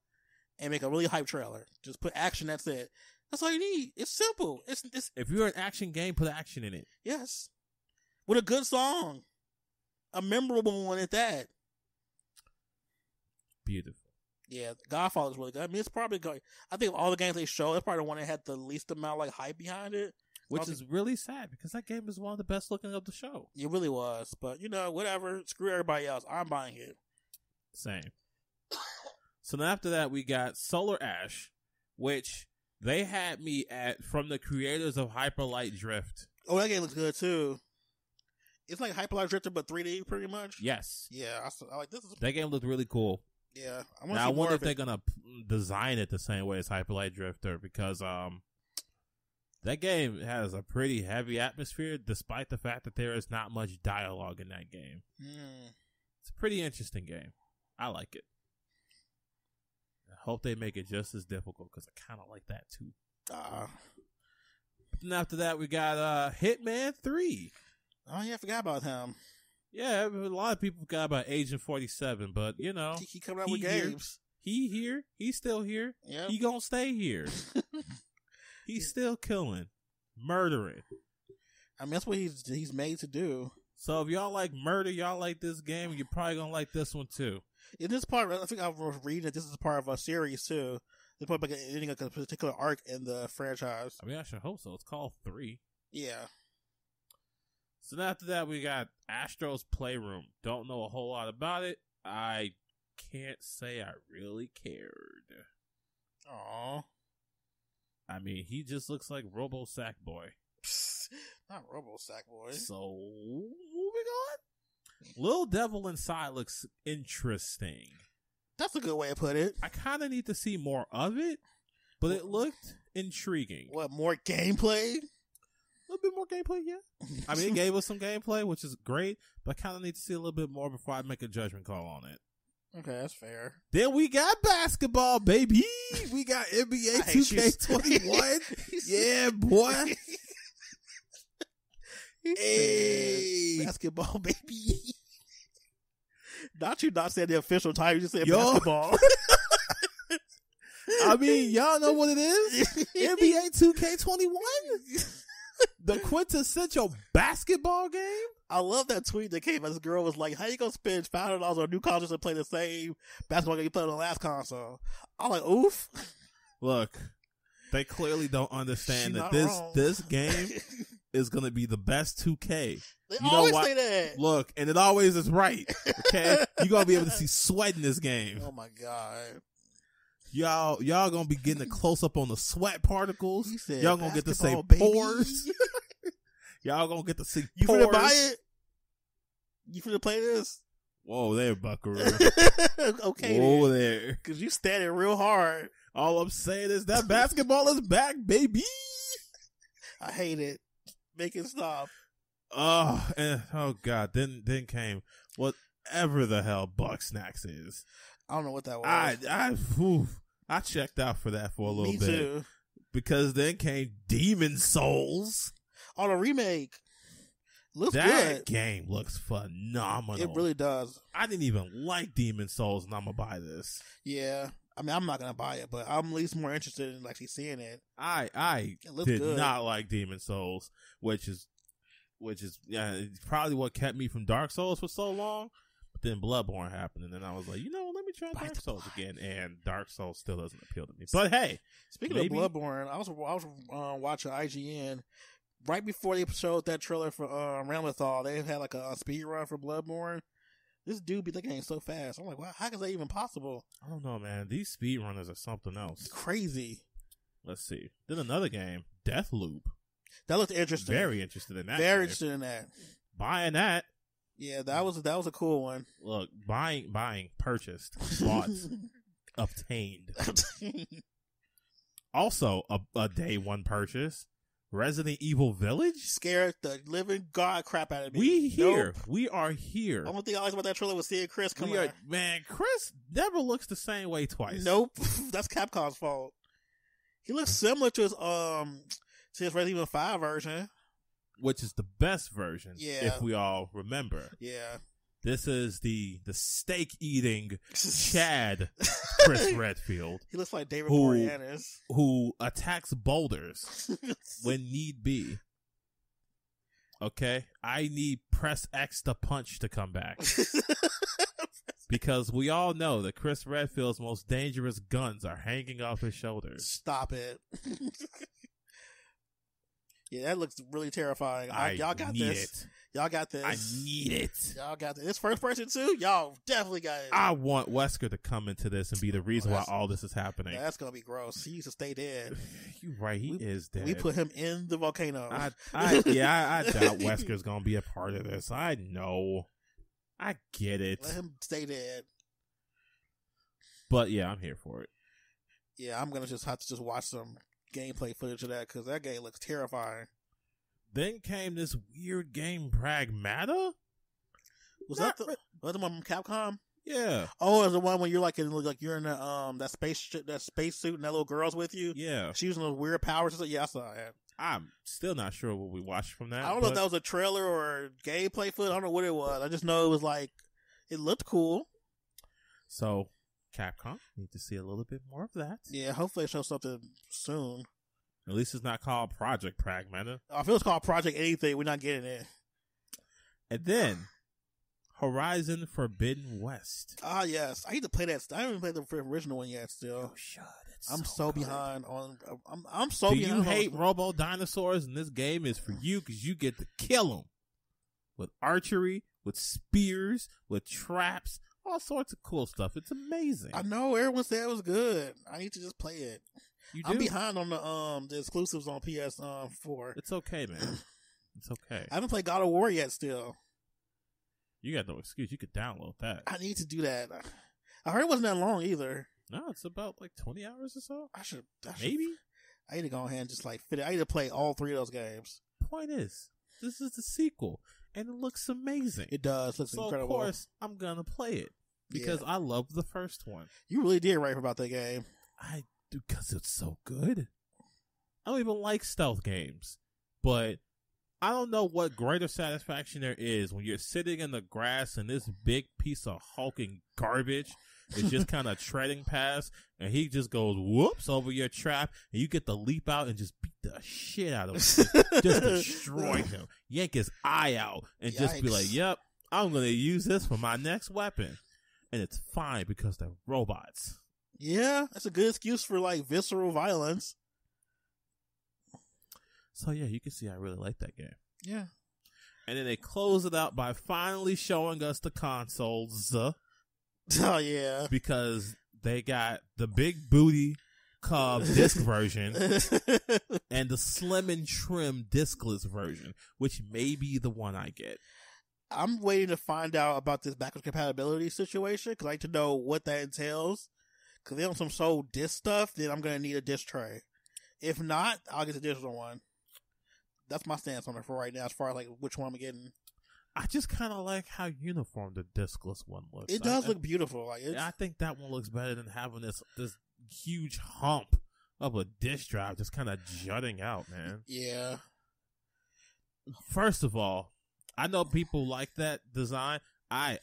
and make a really hype trailer. Just put action. That's it. That's all you need. It's simple. It's if you're an action game, put action in it. Yes, with a good song, a memorable one at that. Beautiful. Yeah, Godfall is really good. I mean, it's probably going. I think of all the games they show, it's probably the one that had the least amount like hype behind it. Which is really sad because that game is one of the best looking of the show. It really was, but you know, whatever. Screw everybody else. I'm buying it. Same. So then after that, we got Solar Ash, which they had me at from the creators of Hyper Light Drift. Oh, that game looks good too. It's like Hyper Light Drifter, but 3D, pretty much. Yes. Yeah, I like this. That game looked really cool. Yeah, I wonder if they're gonna design it the same way as Hyper Light Drifter because that game has a pretty heavy atmosphere, despite the fact that there is not much dialogue in that game. It's a pretty interesting game. I like it. I hope they make it just as difficult because I kind of like that too. And after that, we got Hitman 3. Oh yeah, I forgot about him. Yeah, a lot of people forgot about Agent 47, but you know, he coming out with games. He here. He's still here. Yep. He gonna stay here. He's still killing, murdering. I mean, that's what he's made to do. So if y'all like murder, y'all like this game, you're probably gonna like this one too. In this part, I think I was reading that this is part of a series too. It's probably like ending like a particular arc in the franchise. I mean, I should hope so. It's called 3. Yeah. So after that, we got Astro's Playroom. Don't know a whole lot about it. I can't say I really cared. Aw. I mean, he just looks like Robo Sackboy. Not Robo Sackboy. So, moving on. Little Devil Inside looks interesting. That's a good way to put it. I kind of need to see more of it, but it looked intriguing. What, more gameplay? A little bit more gameplay, yeah. I mean, it gave us some gameplay, which is great, but I kind of need to see a little bit more before I make a judgment call on it. Okay, that's fair. Then we got basketball, baby. We got NBA 2K21. Yeah, boy. Hey, basketball, baby. Not you not saying the official title, you just said Yo. basketball. I mean, y'all know what it is? NBA 2K21. The quintessential basketball game. I love that tweet that came out. This girl was like, how you gonna spend $500 on a new console and play the same basketball game you played on the last console? I'm like, oof. Look, they clearly don't understand She that not wrong. this game is going to be the best 2K. They You know always why? say that. Look, and it always is right. Okay? You're going to be able to see sweat in this game. Oh my god. Y'all going to be getting a close up on the sweat particles. He said Y'all going to get to say basketball, baby. pores. Y'all going to get to see You pores. finna buy it? You finna play this? Whoa there, buckaroo. Okay. Whoa there. Cause you standing real hard. All I'm saying is that basketball is back, baby. I hate it. Make it stop. Oh God. Then came whatever the hell Buck Snacks is. I don't know what that was. I checked out for that for a little Me bit. too. Because then came Demon Souls. On a remake. Looks That good. game looks phenomenal. It really does. I didn't even like Demon Souls, and I'm gonna buy this. Yeah. I mean, I'm not gonna buy it, but I'm at least more interested in actually seeing it. I It looks did good. not like Demon Souls, which is it's probably what kept me from Dark Souls for so long. But then Bloodborne happened, and then I was like, let me try Bite Dark the Souls blood. again. And Dark Souls still doesn't appeal to me. But hey, Speaking maybe- of Bloodborne, I was watching IGN right before they showed that trailer for Ramlethal. They had like a speed run for Bloodborne. This dude be thinking so fast. I'm like, wow, how is that even possible? I don't know, man. These speedrunners are something else. It's crazy. Let's see. Then another game, Deathloop. That looked interesting. Very interested in that. Very game. interested in that. Buying that. Yeah, that was a cool one. Look, buying, purchased, bought, obtained. Also, a day one purchase. Resident Evil Village. Scared the living god crap out of me. We here. Nope. We are here. Only thing I liked about that trailer was seeing Chris come We out. are, man, Chris never looks the same way twice. Nope, that's Capcom's fault. He looks similar to his Resident Evil 5 version. Which is the best version, Yeah. if we all remember. Yeah. This is the steak eating Chad Chris Redfield, He looks like David Who- Boreanaz. who attacks boulders when need be. Okay? I need press X to punch to come back. Because we all know that Chris Redfield's most dangerous guns are hanging off his shoulders. Stop it. Yeah, that looks really terrifying. Y'all got need this. it. Y'all got this. I need it. Y'all got this. This first person too? Y'all definitely got it. I want Wesker to come into this and be the reason why that's- all this is happening. Yeah, that's gonna be gross. He used to stay dead. You're right. He is dead. We put him in the volcano. I doubt Wesker's gonna be a part of this. I know. I get it. Let him stay dead. But yeah, I'm here for it. Yeah, I'm gonna just have to watch some gameplay footage of that because that game looks terrifying. Then came this weird game, Pragmata? Was Not that the one from Capcom? Yeah. Oh, it's the one when you're you're in that space suit and that little girl's with you. Yeah. She using those weird powers. Yeah, I saw that. I'm still not sure what we watched from that. I don't know if that was a trailer or gameplay footage. I don't know what it was. I just know it was it looked cool. So, Capcom, need to see a little bit more of that. Yeah, hopefully they show something soon. At least it's not called Project Pragmata. I feel it's called Project Anything. We're not getting it. And then, Horizon Forbidden West. Ah, yes. I need to play that. I haven't even played the original one yet. Still, should. I'm so behind on. I'm so Do behind. you on- hate robo dinosaurs? And this game is for you because you get to kill them with archery, with spears, with traps. all sorts of cool stuff. It's amazing. I know everyone said it was good. I need to just play it. I'm behind on the exclusives on PS4. It's okay, man. It's okay. I haven't played God of War yet. Still, you got no excuse. You could download that. I need to do that. I heard it wasn't that long either. No, it's about like 20 hours or so. I should maybe. I need to go ahead and just like fit it. I need to play all 3 of those games. Point is, this is the sequel, and it looks amazing. It does. It looks incredible. Of course, I'm gonna play it because I love the first one. You really did rave about that game. I do because it's so good. I don't even like stealth games, but I don't know what greater satisfaction there is when you're sitting in the grass and this big piece of hulking garbage is just kind of treading past, and he just goes whoops over your trap, and you get to leap out and just beat the shit out of him, just destroy him, yank his eye out, and just be like, "Yep, I'm gonna use this for my next weapon," and it's fine because they're robots. Yeah, that's a good excuse for like visceral violence. So yeah, you can see I really like that game. Yeah. And then they close it out by finally showing us the consoles. Oh yeah. Because they got the big booty Cub disc version and the slim and trim discless version, which may be the one I get. I'm waiting to find out about this backwards compatibility situation because I like to know what that entails. Because if they want some sold disc stuff, then I'm going to need a disc tray. If not, I'll get the digital one. That's my stance on it for right now, as far as like which one I'm getting. I just kind of like how uniform the discless one looks. It does look beautiful. Like I think that one looks better than having this huge hump of a disc drive just kind of jutting out, man. Yeah. First of all, I know people like that design. I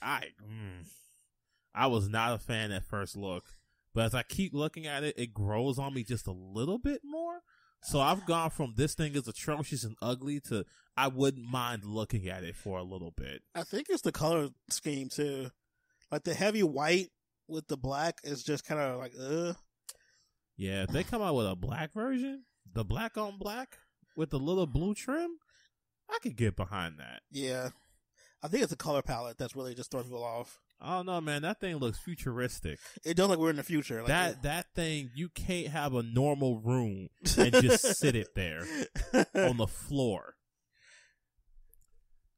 was not a fan at first look, but as I keep looking at it, it grows on me just a little bit more. So I've gone from this thing is atrocious and ugly to I wouldn't mind looking at it for a little bit. I think it's the color scheme too. Like the heavy white with the black is just kind of like, Yeah, if they come out with a black version, the black on black with the little blue trim, I could get behind that. Yeah. I think it's the color palette that's really just throwing people off. I don't know, man. That thing looks futuristic. It does look we're in the future. Like that thing, you can't have a normal room and just sit it there on the floor.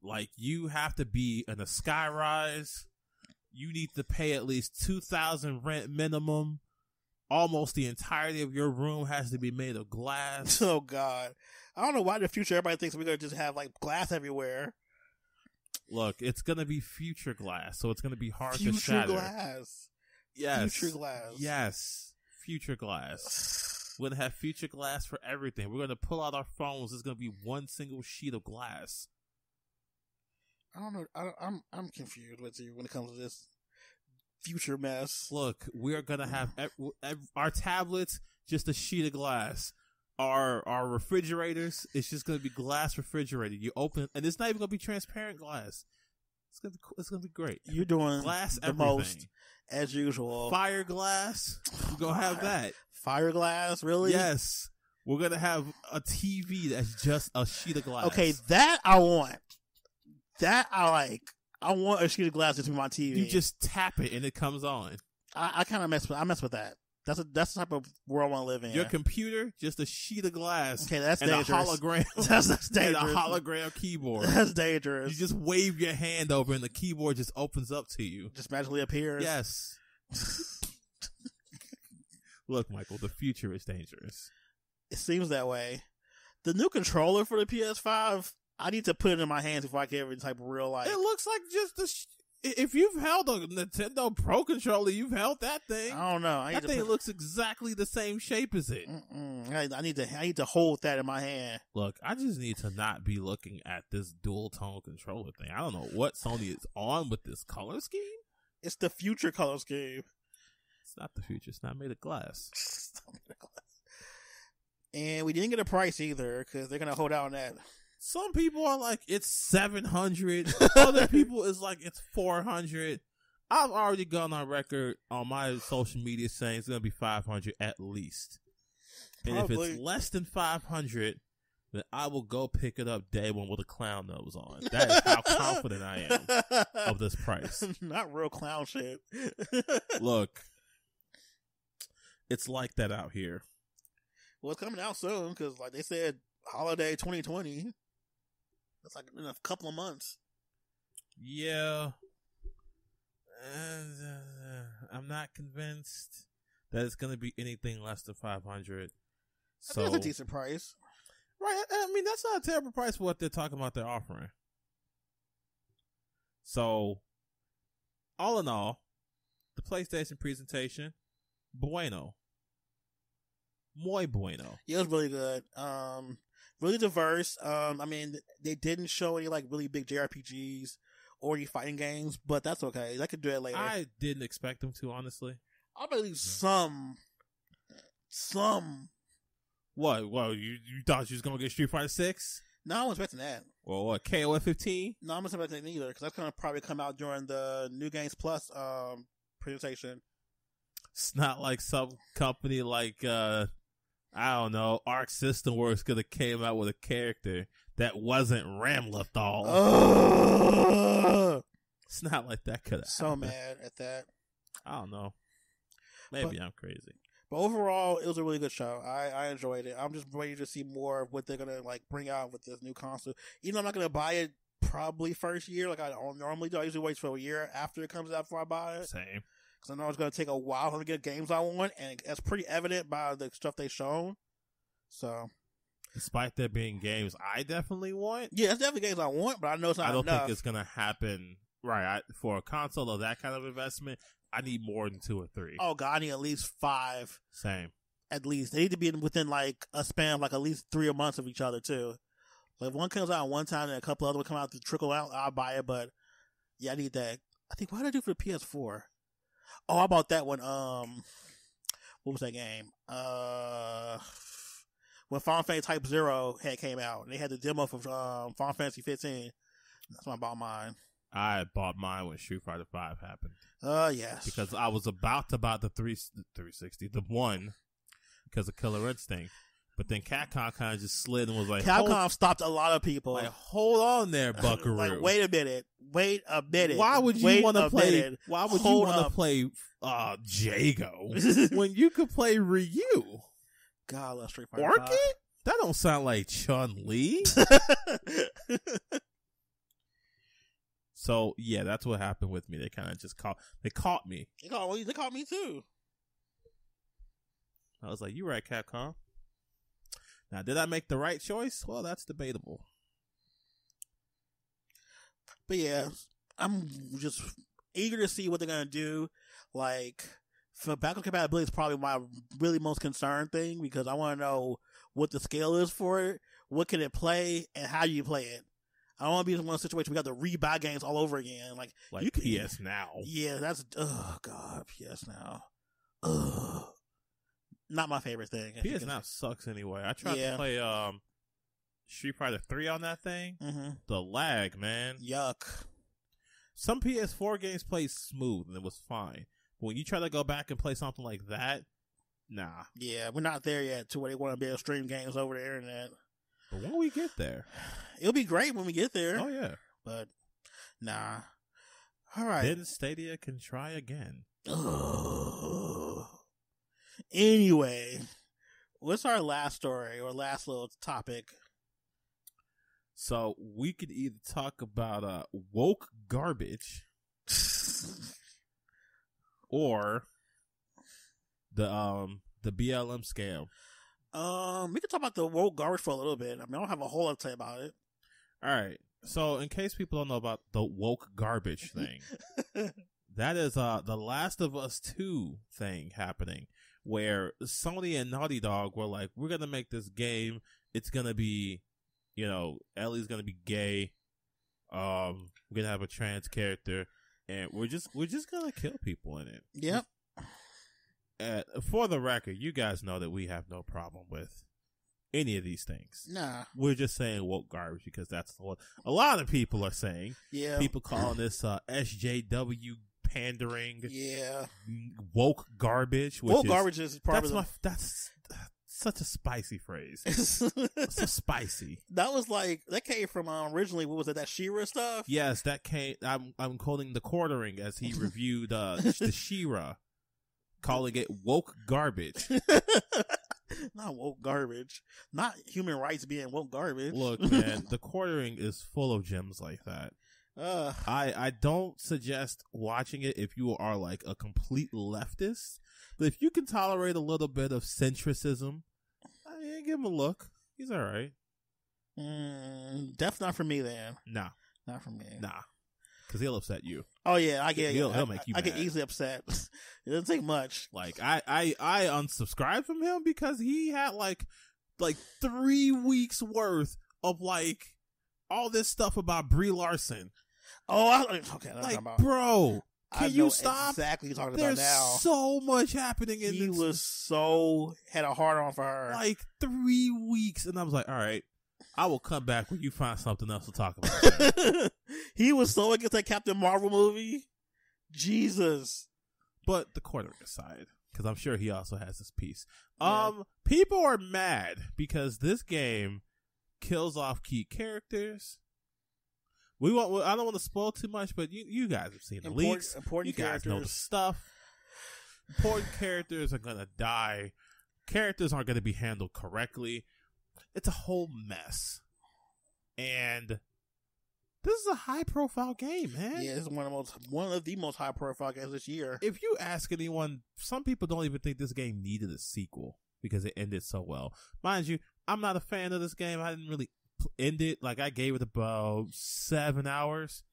Like, you have to be in a skyrise. You need to pay at least $2,000 rent minimum. Almost the entirety of your room has to be made of glass. Oh, God. I don't know why in the future everybody thinks we're going to just have, like, glass everywhere. Look, it's going to be future glass, so it's going to be hard future to shatter. Future glass. Yes. Future glass. Yes. Future glass. We're going to have future glass for everything. We're going to pull out our phones. It's going to be one single sheet of glass. I don't know. I'm confused with you when it comes to this future mess. Look, we're going to have our tablets, just a sheet of glass. Our refrigerators, it's just going to be glass refrigerator. You open it, and it's not even going to be transparent glass. It's going to be great. You're doing glass the everything. most, as usual. Fire glass, we're going to have that. Fire glass, really? Yes. We're going to have a TV that's just a sheet of glass. Okay, that I want. That I like. I want a sheet of glass to my TV. You just tap it and it comes on. I kind of mess with that. That's the type of world I want to live in. Your computer, just a sheet of glass. Okay, that's and dangerous. A hologram. That's dangerous. And a hologram keyboard. That's dangerous. You just wave your hand over and the keyboard just opens up to you. Just magically appears. Yes. Look, Michael, the future is dangerous. It seems that way. The new controller for the PS5, I need to put it in my hands before I get every type of real life. It looks like just if you've held a Nintendo Pro controller, you've held that thing. I don't know. That thing looks exactly the same shape as it. I need to hold that in my hand. Look, I just need to not be looking at this dual tone controller thing. I don't know what Sony is on with this color scheme. It's the future color scheme. It's not the future. It's not made of glass. And we didn't get a price either because they're gonna hold out on that. Some people are like, it's $700. Other people is like, it's $400. I've already gone on record on my social media saying it's going to be $500 at least. And Probably. if it's less than $500, then I will go pick it up day one with a clown nose on. That is how confident I am of this price. Not real clown shit. Look, it's like that out here. Well, it's coming out soon because, like they said, holiday 2020. That's like in a couple of months. Yeah. I'm not convinced that it's going to be anything less than $500. So that's a decent price. Right. I mean, that's not a terrible price for what they're talking about they're offering. So, all in all, the PlayStation presentation, bueno. Muy bueno. Yeah, it was really good. Really diverse. I mean, they didn't show any like really big JRPGs or any fighting games, but that's okay. They could do it later. I didn't expect them to, honestly. I believe some. What? Well, you thought you was gonna get Street Fighter 6? No, I wasn't expecting that. Or what? KOF 15? No, I'm not expecting that either because that's gonna probably come out during the New Games Plus presentation. It's not like some company like I don't know, Arc System Works could have came out with a character that wasn't Ramlethal. It's not like that could have So happened. mad at that. I don't know. Maybe I'm crazy. But overall, it was a really good show. I enjoyed it. I'm just waiting to see more of what they're gonna like bring out with this new console. Even though I'm not gonna buy it probably first year like I normally do. I usually wait for a year after it comes out before I buy it. Same. Because I know it's gonna take a while to get games I want, and that's pretty evident by the stuff they've shown. So, despite there being games I definitely want, yeah, it's definitely games I want, but I know it's not. I don't enough. think it's gonna happen. Right, for a console of that kind of investment, I need more than 2 or 3. Oh god, I need at least 5. Same. At least they need to be within like a span of like at least 3 months of each other too. Like if one comes out one time and a couple other will come out to trickle out, I'll buy it. But yeah, I need that. I think what did I do for the PS4? Oh, I bought that one. What was that game? When Final Fantasy Type 0 came out, and they had the demo for Final Fantasy 15. That's when I bought mine. I bought mine when Street Fighter 5 happened. Yes. Because I was about to buy the 360, the one, because of Killer Instinct. But then Capcom kind of just slid and was like, Capcom stopped a lot of people. Like, hold on there, Buckaroo. Like, wait a minit. Why would you want to play? Why would you want to play Jago when you could play Ryu? God, I love Street Fighter. Orchid? That don't sound like Chun-Li. So yeah, that's what happened with me. They kind of just caught me. They caught me too. I was like, "You right, Capcom." Now, did I make the right choice? Well, that's debatable. But yeah, I'm just eager to see what they're gonna do. Like, for backward compatibility is probably my really most concerned thing because I want to know what the scale is for it, what can it play, and how you play it. I don't want to be in one situation we got to rebuy games all over again. Like you can, PS Now. Yeah, that's god, PS Now. Not my favorite thing. PS Now sucks anyway. I tried to play Street Fighter 3 on that thing. Mm-hmm. The lag, man. Yuck. Some PS4 games play smooth and it was fine. But when you try to go back and play something like that, nah. Yeah, we're not there yet to where they want to be able to stream games over the internet. But when we get there, it'll be great when we get there. Oh yeah, but nah. All right. Then Stadia can try again. Anyway, what's our last story or last little topic? So we could either talk about woke garbage, or the BLM scam. We could talk about the woke garbage for a little bit. I mean, I don't have a whole lot to say about it. All right. So, in case people don't know about the woke garbage thing, that is The Last of Us 2 thing happening, where Sony and Naughty Dog were like, "We're gonna make this game. It's gonna be, Ellie's gonna be gay. We're gonna have a trans character, and we're just gonna kill people in it." Yep. For the record, you guys know that we have no problem with any of these things. Nah. We're just saying woke garbage because that's what a lot of people are saying. Yeah. People calling this SJW pandering. Yeah. Woke garbage. Woke garbage is part of that's such a spicy phrase. So spicy. That came from originally, what was it, that She-Ra stuff? Yes, that came. I'm quoting the Quartering as he reviewed the She-Ra, calling it woke garbage. Not woke garbage. Not human rights being woke garbage. Look, man, the Quartering is full of gems like that. I don't suggest watching it if you are like a complete leftist, but if you can tolerate a little bit of centricism, give him a look. He's all right. Definitely not for me then. Nah, not for me. Nah, because he'll upset you. Oh yeah, I get. He'll make you. I get easily upset. It doesn't take much. Like I unsubscribed from him because he had like 3 weeks worth of like all this stuff about Brie Larson. Oh, okay. Like, bro, can you stop? Exactly what you're talking There's about now. so much happening in this. Had a hard on for her. Like 3 weeks, and I was like, all right, I will come back when you find something else to talk about. He was so against that Captain Marvel movie. Jesus. But the Quartering aside, because I'm sure he also has this piece. Yeah. People are mad because this game kills off key characters. I don't want to spoil too much, but you guys have seen the leaks. Important you guys know the stuff. Important characters are going to die. Characters aren't going to be handled correctly. It's a whole mess. And this is a high-profile game, man. Yeah, this is one of the most high-profile games this year. If you ask anyone, some people don't even think this game needed a sequel because it ended so well. Mind you, I'm not a fan of this game. I didn't really end it. Like, I gave it about 7 hours.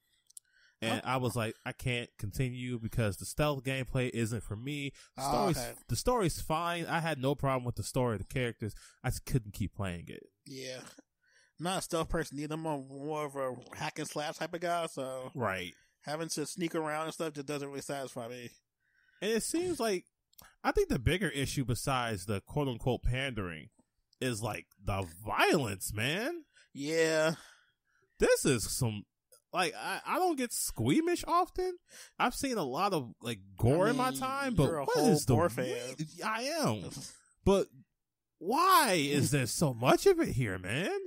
And I was like, I can't continue because the stealth gameplay isn't for me. The story's fine. I had no problem with the story of the characters. I just couldn't keep playing it. Yeah. I'm not a stealth person either. I'm more of a hack and slash type of guy, so right. Having to sneak around and stuff just doesn't really satisfy me. And it seems like, I think the bigger issue besides the quote unquote pandering is like the violence, man. Yeah. This is some, like, I don't get squeamish often. I've seen a lot of like gore in my time, but what is the gore fan? I am. But why is there so much of it here, man?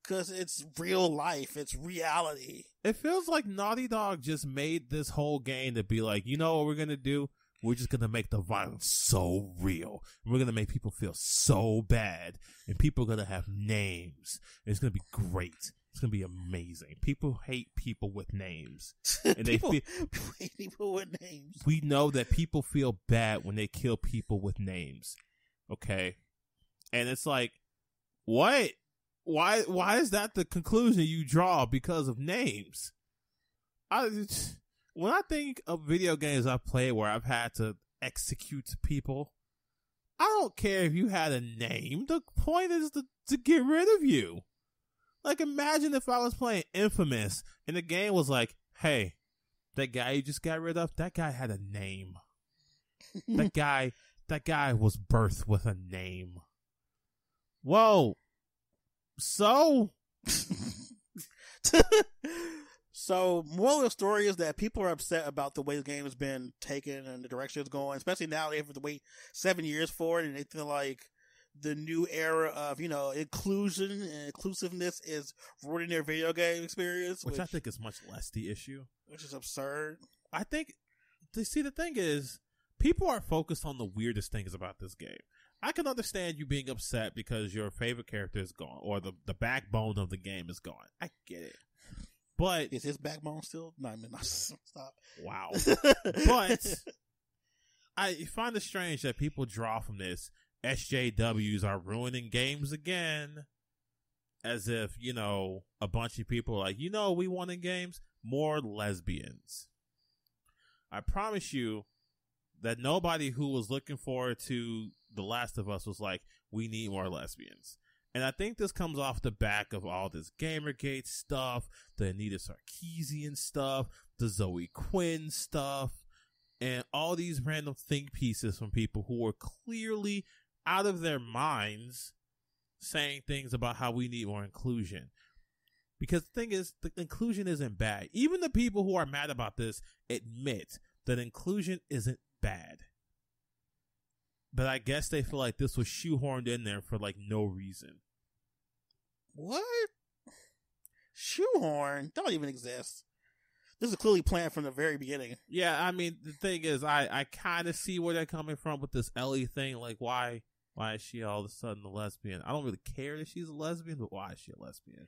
Because it's real life. It's reality. It feels like Naughty Dog just made this whole game to be like, you know what we're going to do? We're just going to make the violence so real. We're going to make people feel so bad. And people are going to have names. It's going to be great. It's going to be amazing. People hate people with names. And people hate people with names. We know that people feel bad when they kill people with names. Okay? And it's like, what? Why is that the conclusion you draw because of names? When I think of video games I've played where I've had to execute people, I don't care if you had a name. The point is to get rid of you. Like, imagine if I was playing Infamous and the game was like, hey, that guy you just got rid of, that guy had a name. that guy was birthed with a name. Whoa. So, moral of the story is that people are upset about the way the game has been taken and the direction it's going, especially now they have to wait 7 years for it, and they feel like the new era of, inclusion and inclusiveness is ruining their video game experience. Which I think is much less the issue. Which is absurd. I think, the thing is, people are focused on the weirdest things about this game. I can understand you being upset because your favorite character is gone, or the backbone of the game is gone. I get it. But is his backbone still? No, I mean, stop. Wow. But I find it strange that people draw from this, SJWs are ruining games again, as if, a bunch of people are like, we want in games more lesbians. I promise you that nobody who was looking forward to The Last of Us was like, we need more lesbians. And I think this comes off the back of all this Gamergate stuff, the Anita Sarkeesian stuff, the Zoe Quinn stuff, and all these random think pieces from people who were clearly out of their minds saying things about how we need more inclusion. Because the thing is, the inclusion isn't bad. Even the people who are mad about this admit that inclusion isn't bad. But I guess they feel like this was shoehorned in there for like no reason. What? Shoehorn? Don't even exist. This is clearly planned from the very beginning. Yeah, I mean, the thing is, I kind of see where they're coming from with this Ellie thing. Like, why is she all of a sudden a lesbian? I don't really care that she's a lesbian, but why is she a lesbian?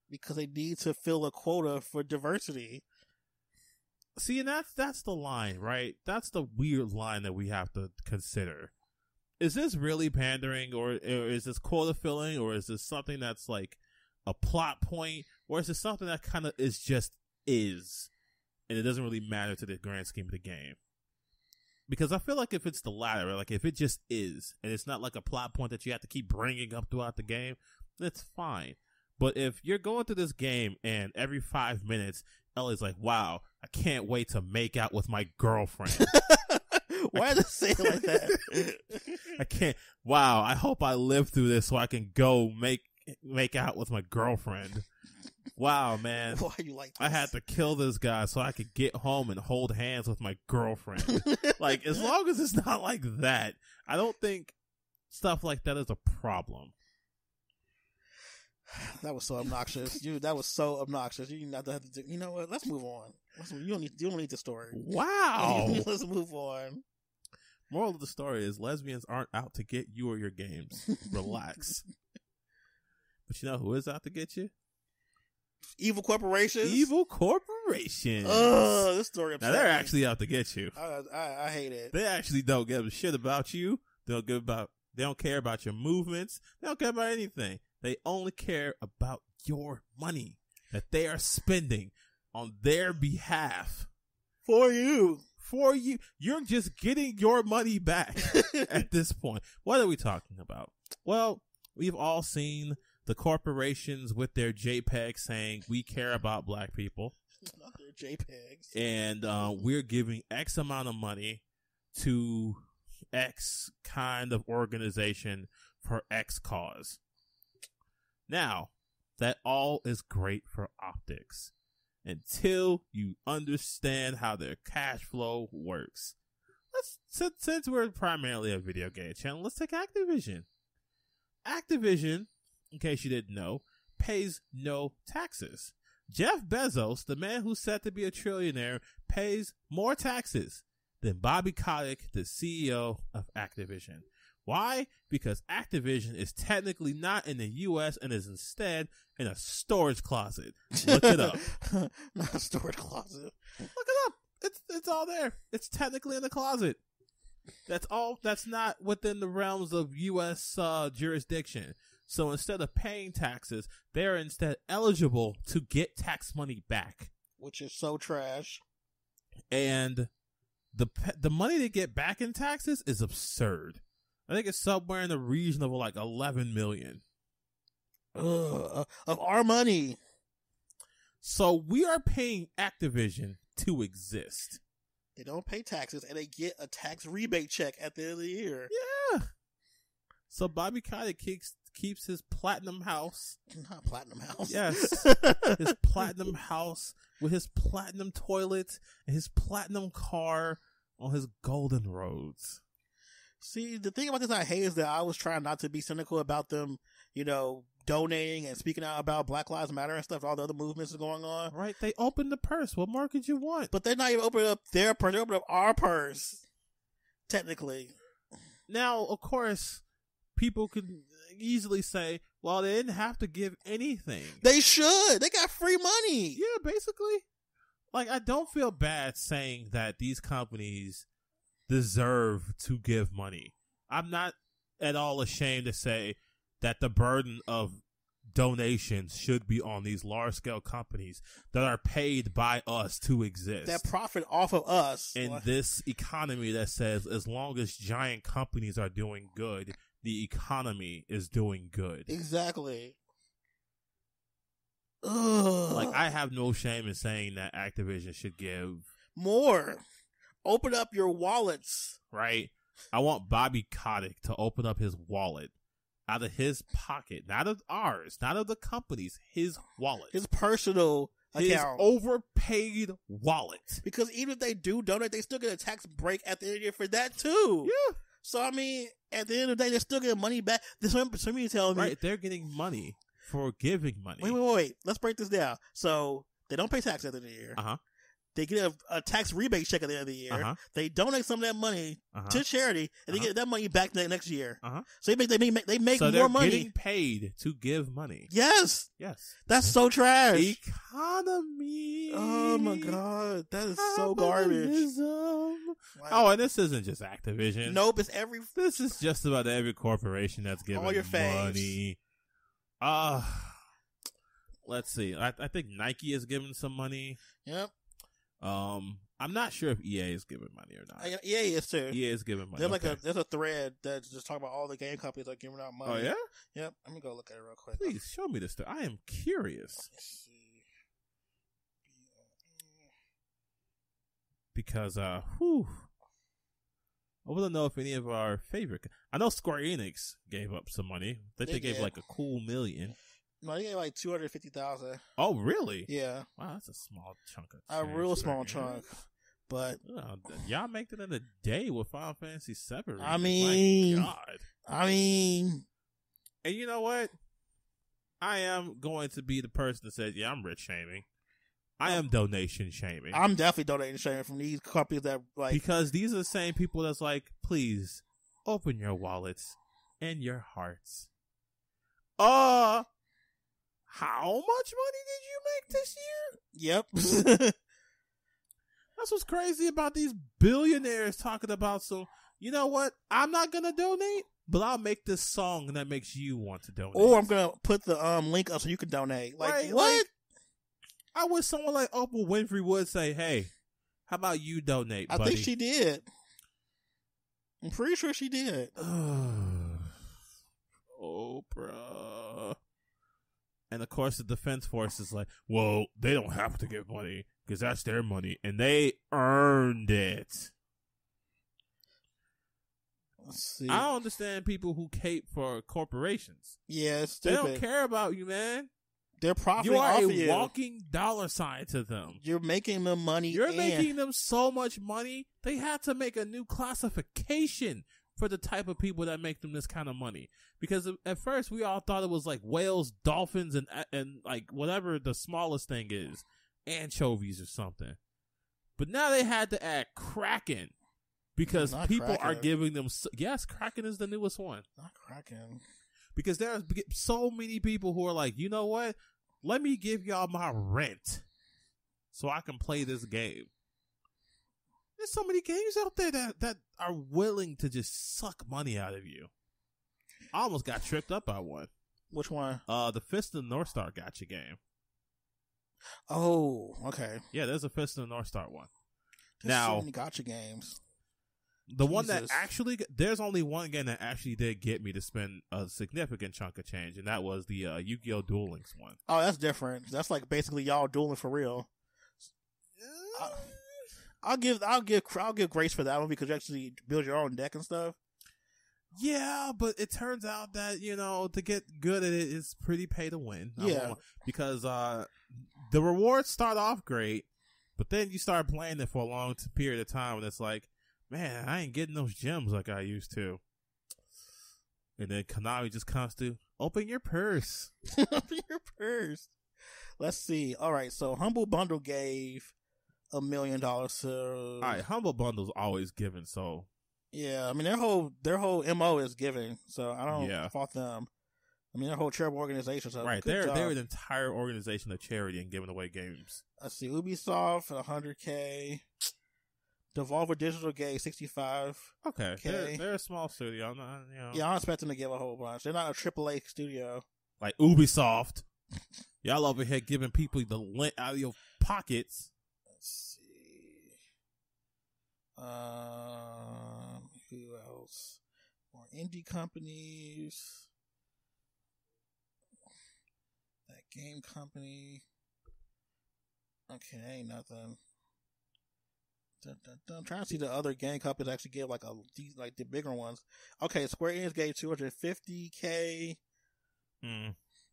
Because they need to fill a quota for diversity. See, and that's the line, right? That's the weird line that we have to consider. Is this really pandering, or is this quota filling, or is this something that's like a plot point, or is it something that kind of is, and it doesn't really matter to the grand scheme of the game? Because I feel like if it's the latter, like if it just is, and it's not like a plot point that you have to keep bringing up throughout the game, that's fine. But if you're going through this game and every 5 minutes, Ellie's like, wow, I can't wait to make out with my girlfriend. Why does it say it like that? I can't, wow, I hope I live through this so I can go make out with my girlfriend. Wow, man. Why you like this? I had to kill this guy so I could get home and hold hands with my girlfriend. Like, as long as it's not like that, I don't think stuff like that is a problem. That was so obnoxious. That was so obnoxious. You not have to do. You know what? Let's move on. You don't need the story. Wow. Let's move on. Moral of the story is lesbians aren't out to get you or your games. Relax. But you know who is out to get you? Evil corporations. Evil corporations. Oh, this story upset Now they're me. actually out to get you. I hate it. They actually don't give a shit about you. They don't care about your movements. They don't care about anything. They only care about your money that they are spending on their behalf. For you. You're just getting your money back at this point. What are we talking about? Well, we've all seen the corporations with their JPEGs saying, we care about black people. Not their JPEGs. And we're giving X amount of money to X kind of organization for X cause. Now, that all is great for optics until you understand how their cash flow works. Since we're primarily a video game channel, let's take Activision. Activision, in case you didn't know, pays no taxes. Jeff Bezos, the man who's set to be a trillionaire, pays more taxes than Bobby Kotick, the CEO of Activision. Why? Because Activision is technically not in the U.S. and is instead in a storage closet. Look it up. Not a storage closet. Look it up. It's all there. It's technically in the closet. That's all. That's not within the realms of U.S. Jurisdiction. So instead of paying taxes, they're instead eligible to get tax money back, which is so trash. And the money they get back in taxes is absurd. I think it's somewhere in the region of like 11 million. Of our money. So we are paying Activision to exist. They don't pay taxes and they get a tax rebate check at the end of the year. Yeah. So Bobby Kotick keeps his platinum house. Not platinum house. Yes. His platinum house with his platinum toilet and his platinum car on his golden roads. See, the thing about this I hate is that I was trying not to be cynical about them, donating and speaking out about Black Lives Matter and stuff, all the other movements are going on. Right, they opened the purse. What more could you want? But they're not even opening up their purse, they're opening up our purse, technically. Now, of course, people could easily say, well, they didn't have to give anything. They should. They got free money. Yeah, basically. Like, I don't feel bad saying that these companies deserve to give money. I'm not at all ashamed to say that the burden of donations should be on these large-scale companies that are paid by us to exist. That profit off of us. In this economy that says as long as giant companies are doing good, the economy is doing good. Exactly. Ugh. Like, I have no shame in saying that Activision should give more. Open up your wallets. Right? I want Bobby Kotick to open up his wallet out of his pocket, not of ours, not of the company's, his wallet. His personal account. His overpaid wallet. Because even if they do donate, they still get a tax break at the end of the year for that too. Yeah. So I mean, at the end of the day, they're still getting money back. Somebody telling me, Right, they're getting money for giving money. Wait. Let's break this down. So they don't pay tax at the end of the year. Uh-huh. They get a tax rebate check at the end of the year. Uh-huh. They donate some of that money Uh-huh. to charity, and they get that money back next year. Uh-huh. So they make So more they're money. getting paid to give money. Yes, Yes. that's so trash. Economy. Oh my god, that is so garbage. Capitalism. Like, Oh, and this isn't just Activision. nope, it's every. This is just about every corporation that's giving All your faves. money. Let's see. I think Nike is giving some money. Yep. I'm not sure if EA is giving money or not. EA is too. EA is giving money. There's a thread that's just talking about all the game companies that are giving out money. Oh yeah? Yep. Let me go look at it real quick. Please show me this stuff. I am curious Let's see. because I want to know if any of our favorite. I know Square Enix gave up some money. They gave did. like a cool $1 million. No, they gave like 250,000. Oh really? Yeah, Wow, that's a small chunk of a change real there, small man. chunk. But Well, y'all make it in a day with Final Fantasy VII. I mean- my God. I mean, And you know what? I am going to be the person that says, "Yeah, I'm rich shaming. I am donation shaming." I'm definitely donating sharing from these companies that like. Because these are the same people that's like, please open your wallets and your hearts. How much money did you make this year? Yep. That's what's crazy about these billionaires talking about. So, you know what? I'm not going to donate, but I'll make this song that makes you want to donate. Or I'm gonna put the link up so you can donate. Like Right, what? like, I wish someone like Oprah Winfrey would say, hey, how about you donate, I buddy? think she did. I'm pretty sure she did. Oprah. And of course, the Defense Force is like, well, they don't have to give money because that's their money and they earned it. Let's see. I don't understand people who cape for corporations. Yeah, it's They stupid. don't care about you, man. They're profiting You are off a of you. walking dollar sign to them. You're making them money. You're and making them so much money, they had to make a new classification for the type of people that make them this kind of money. Because at first we all thought it was like whales, dolphins, and like whatever the smallest thing is, anchovies or something. But now they had to add Kraken because Not people Kraken. are giving them. Yes, Kraken is the newest one. Not cracking. Because there's so many people who are like, you know what? Let me give y'all my rent so I can play this game. There's so many games out there that are willing to just suck money out of you. I almost got tripped up by one. Which one? The Fist of the North Star Gacha game. Oh, okay. Yeah, there's a Fist of the North Star one. There's Now- so many gotcha games. The one that Jesus. actually, there's only one game that actually did get me to spend a significant chunk of change, and that was the Yu-Gi-Oh! Duel Links one. Oh, that's different. That's like basically y'all dueling for real. I'll give grace for that one because you actually build your own deck and stuff. Yeah, but it turns out that, you know, to get good at it is pretty pay to win. Yeah. Because the rewards start off great, but then you start playing it for a long period of time, and it's like, man, I ain't getting those gems like I used to. And then Konami just comes to, open your purse. Open your purse. Let's see. All right, so Humble Bundle gave $1 million to. All right, Humble Bundle's always given, so. Yeah, I mean their whole MO is giving, so I don't fault them. I mean their whole charitable organization. So Right, good they're job. an entire organization of charity and giving away games. Let's see, Ubisoft $100K, Devolver Digital gave $65. Okay, Okay. they're a small studio. I'm not, you know. Yeah, I'm expecting to give a whole bunch. They're not a AAA studio. Like Ubisoft. Y'all over here giving people the lint out of your pockets. Let's see. Who else? More indie companies. That game company. Okay, ain't nothing. I'm trying to see the other game companies actually give like the bigger ones. Okay, Square Enix gave $250K,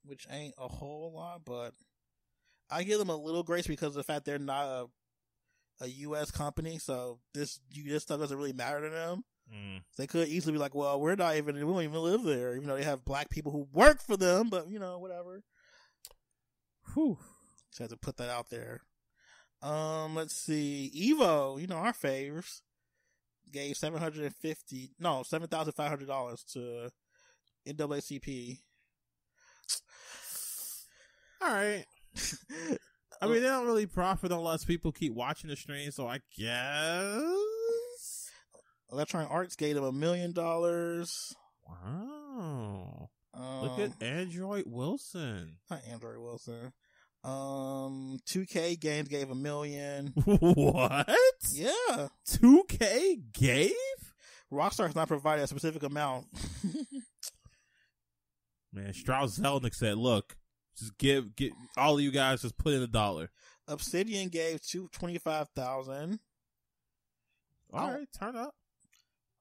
which ain't a whole lot, but I give them a little grace because of the fact they're not a U.S. company, so this stuff doesn't really matter to them. They could easily be like, well, we don't even live there, even though they have black people who work for them, but, whatever. Whew. Just had to put that out there. Let's see. Evo, our faves, gave $7,500 to NAACP. All right. I mean, they don't really profit unless people keep watching the stream, so I guess. Electronic Arts gave them $1 million. Wow. Look at Android Wilson. Not Android Wilson. 2K Games gave $1 million. What? Yeah. 2K gave? Rockstar's not provided a specific amount. Man, Strauss Zelnick said, look, just get all of you guys just put in $1. Obsidian gave $25,000. All right, turn up.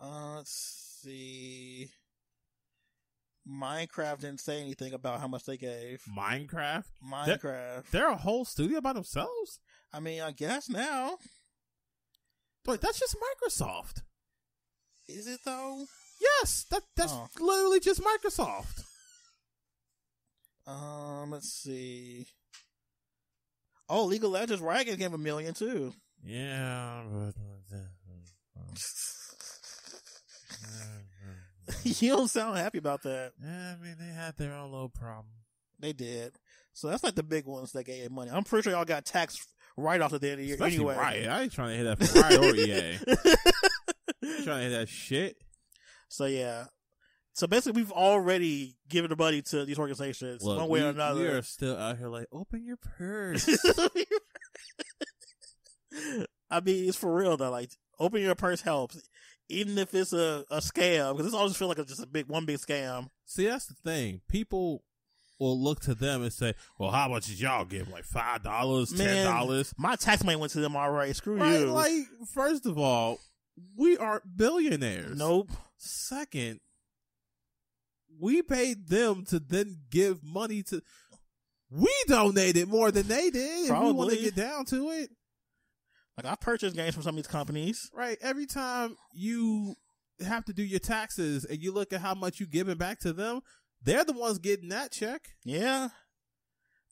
Let's see. Minecraft didn't say anything about how much they gave. Minecraft? They're a whole studio by themselves? I mean, I guess now. But that's just Microsoft. Is it though? Yes, that's literally just Microsoft. Let's see. Oh, League of Legends Riot gave $1 million too. Yeah. You don't sound happy about that. Yeah, I mean, they had their own little problem. They did. So that's like the big ones that gave money. I'm pretty sure y'all got taxed right off at the end of the year. Especially anyway. Riot. I ain't trying to hit that for Riot or EA. I ain't trying to hit that shit. So yeah. So basically, we've already given the money to these organizations one way or another. We are still out here like, open your purse. I mean, it's for real though. Like, open your purse helps. Even if it's a scam, because this always feel like it's just one big scam. See, that's the thing. People will look to them and say, well, how much did y'all give? Like $5, $10? My tax money went to them already. Screw right, you. Like, first of all, we aren't billionaires. Nope. Second, we paid them to then give money to. We donated more than they did. Probably. If we want to get down to it. Like, I purchased games from some of these companies. Right. Every time you have to do your taxes and you look at how much you're giving back to them, they're the ones getting that check. Yeah.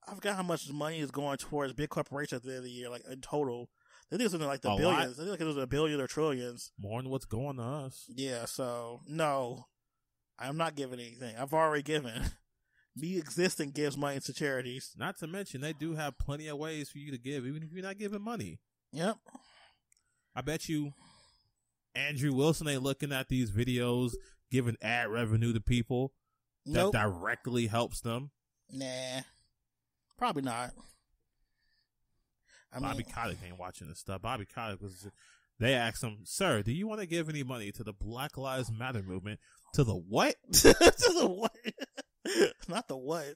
I forgot how much money is going towards big corporations at the end of the year, like in total. I think it's something like the billions. I think it was $1 billion or trillions. More than what's going to us. Yeah, so, no. I'm not giving anything. I've already given. Me existing gives money to charities. Not to mention, they do have plenty of ways for you to give, even if you're not giving money. Yep. I bet you Andrew Wilson ain't looking at these videos giving ad revenue to people that directly helps them. Nah. Probably not. Bobby Kotick ain't watching this stuff. Bobby Kotick they asked him, sir, do you want to give any money to the Black Lives Matter movement? To the what? To the what? Not the what.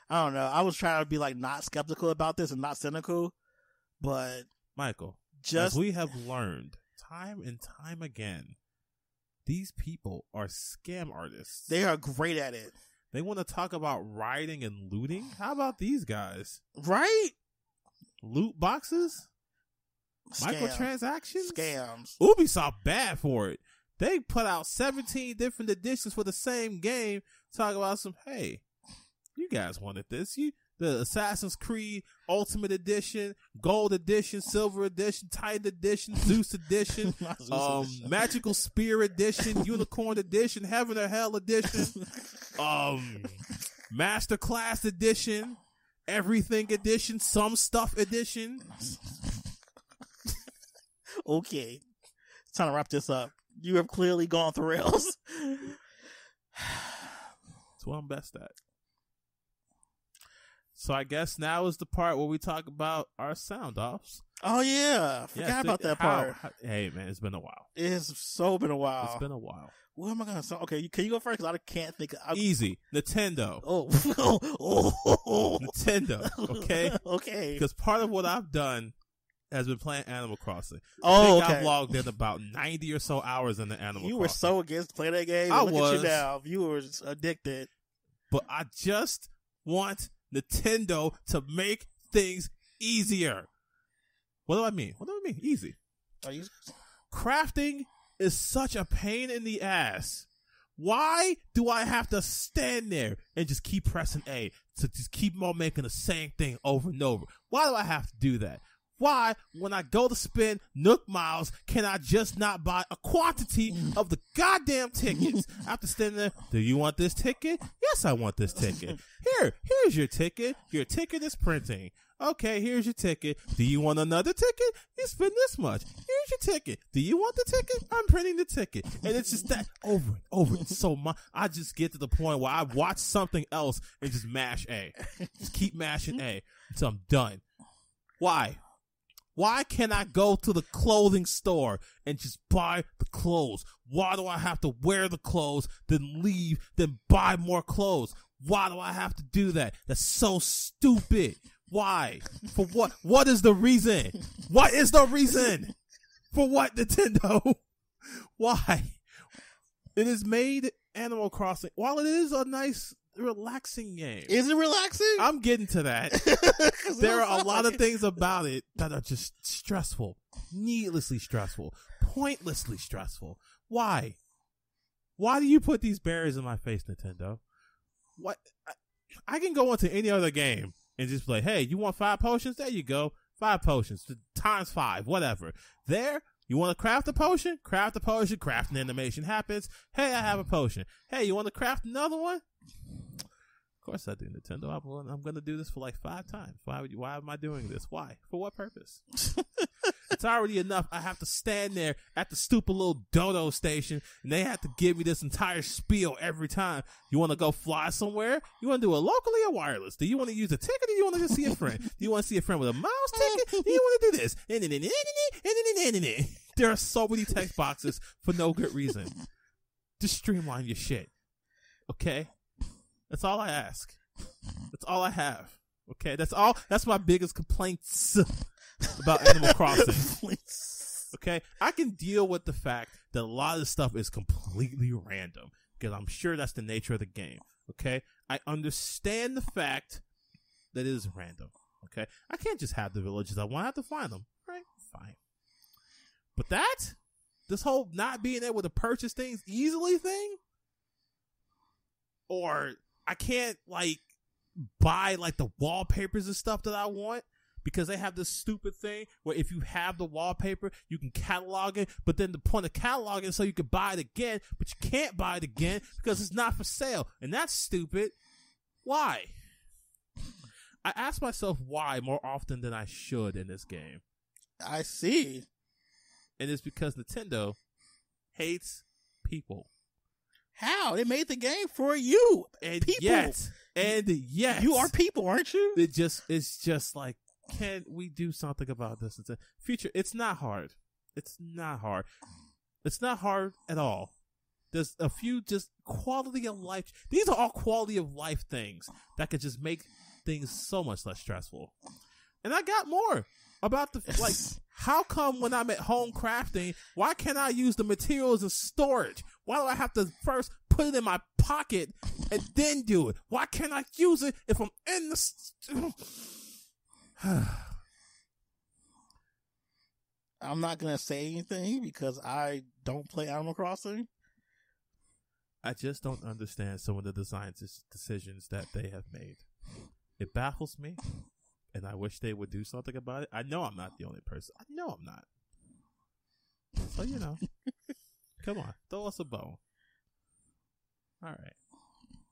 I don't know. I was trying to be like not skeptical about this and not cynical, but Michael, as we have learned time and time again, these people are scam artists. They are great at it. They want to talk about rioting and looting. How about these guys? Right? Loot boxes? Microtransactions? Scams. Ubisoft bad for it. They put out 17 different editions for the same game. Talk about hey, you guys wanted this. The Assassin's Creed Ultimate Edition, Gold Edition, Silver Edition, Titan Edition, Zeus Edition, Magical Spear Edition, Unicorn Edition, Heaven or Hell Edition, Masterclass Edition, Everything Edition, Some Stuff Edition. Okay. It's time to wrap this up. You have clearly gone off the rails. That's what I'm best at. So I guess now is the part where we talk about our sound offs. Oh yeah, I forgot about that part. Hey man, it's been a while. It's so been a while. It's been a while. What am I gonna say? Okay, can you go first? Because I can't think. Easy, Nintendo. Oh, Nintendo. Okay, okay. Because part of what I've done has been playing Animal Crossing. I've logged in about 90 or so hours in the Animal Crossing. You were so against playing that game. I Look was. at you now. You were addicted. But I just want Nintendo to make things easier. What do I mean? Easy. Crafting is such a pain in the ass. Why do I have to stand there and just keep pressing A to just keep on making the same thing over and over? Why do I have to do that? Why, when I go to spend Nook Miles, can I just not buy a quantity of the goddamn tickets? I have to stand there. Do you want this ticket? Yes, I want this ticket. Here's your ticket. Your ticket is printing. Okay, here's your ticket. Do you want another ticket? You spend this much. Here's your ticket. Do you want the ticket? I'm printing the ticket. And it's just that over and over. It's so much. I just get to the point where I watch something else and just mash A. Just keep mashing A until I'm done. Why? Why can't I go to the clothing store and just buy the clothes? Why do I have to wear the clothes, then leave, then buy more clothes? Why do I have to do that? That's so stupid. Why? For what? What is the reason? What is the reason? For what, Nintendo? Why? It has made Animal Crossing, while it is a nice, relaxing game. Is it relaxing? I'm getting to that. There are a lot of things about it that are just stressful, needlessly stressful, pointlessly stressful. Why? Why do you put these barriers in my face, Nintendo? What? I can go into any other game and just be like, hey, you want 5 potions? There you go. 5 potions times 5, whatever. There, you want to craft a potion? Craft a potion. Crafting animation happens. Hey, I have a potion. Hey, you want to craft another one? Of course I do, Nintendo. I'm going to do this for like 5 times. Why am I doing this? Why? For what purpose? It's already enough. I have to stand there at the stupid little dodo station, and they have to give me this entire spiel every time. You want to go fly somewhere? You want to do it locally or wireless? Do you want to use a ticket, or do you want to just see a friend? Do you want to see a friend with a mouse ticket? Do you want to do this? There are so many text boxes for no good reason. Just streamline your shit. Okay? That's all I ask. That's all I have. Okay? That's my biggest complaints about Animal Crossing. Okay? I can deal with the fact that a lot of the stuff is completely random, because I'm sure that's the nature of the game. Okay? I understand the fact that it is random. Okay? I can't just have the villages I want. I have to find them. Right? Fine. But this whole not being able to purchase things easily thing, or I can't like buy like the wallpapers and stuff that I want, because they have this stupid thing where if you have the wallpaper, you can catalog it, but then the point of cataloging is so you can buy it again, but you can't buy it again because it's not for sale. And that's stupid. Why? I ask myself why more often than I should in this game. I see. And it's because Nintendo hates people. How? They made the game for you. And people. Yet. You are people, aren't you? It's just like, can we do something about this? It's a future. It's not hard. It's not hard. It's not hard at all. There's a few just quality of life. These are all quality of life things that could just make things so much less stressful. And I got more about like, how come when I'm at home crafting, why can't I use the materials in storage? Why do I have to first put it in my pocket and then do it? Why can't I use it if I'm in the... I'm not going to say anything because I don't play Animal Crossing. I just don't understand some of the design decisions that they have made. It baffles me, and I wish they would do something about it. I know I'm not the only person. I know I'm not. So, you know. Come on. Throw us a bone. All right.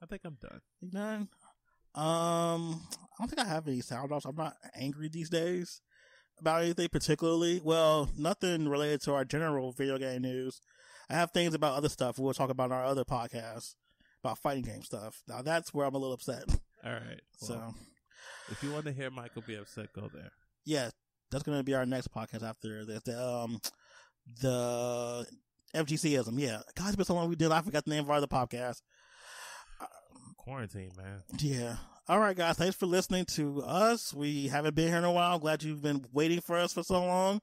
I think I'm done. You done? I don't think I have any sound offs. I'm not angry these days about anything particularly. Well, nothing related to our general video game news. I have things about other stuff we'll talk about in our other podcasts about fighting game stuff. Now that's where I'm a little upset. All right. Well, So, if you want to hear Michael be upset, go there. yeah, that's going to be our next podcast after this. The FGCism. Yeah. God, it's been so long we did. I forgot the name of our other podcast. Quarantine, man. Yeah. All right, guys. Thanks for listening to us. We haven't been here in a while. Glad you've been waiting for us for so long.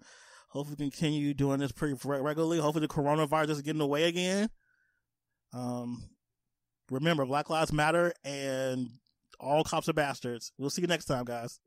Hopefully we continue doing this pretty regularly. Hopefully the coronavirus is getting away again. Remember, Black Lives Matter and all cops are bastards. We'll see you next time, guys.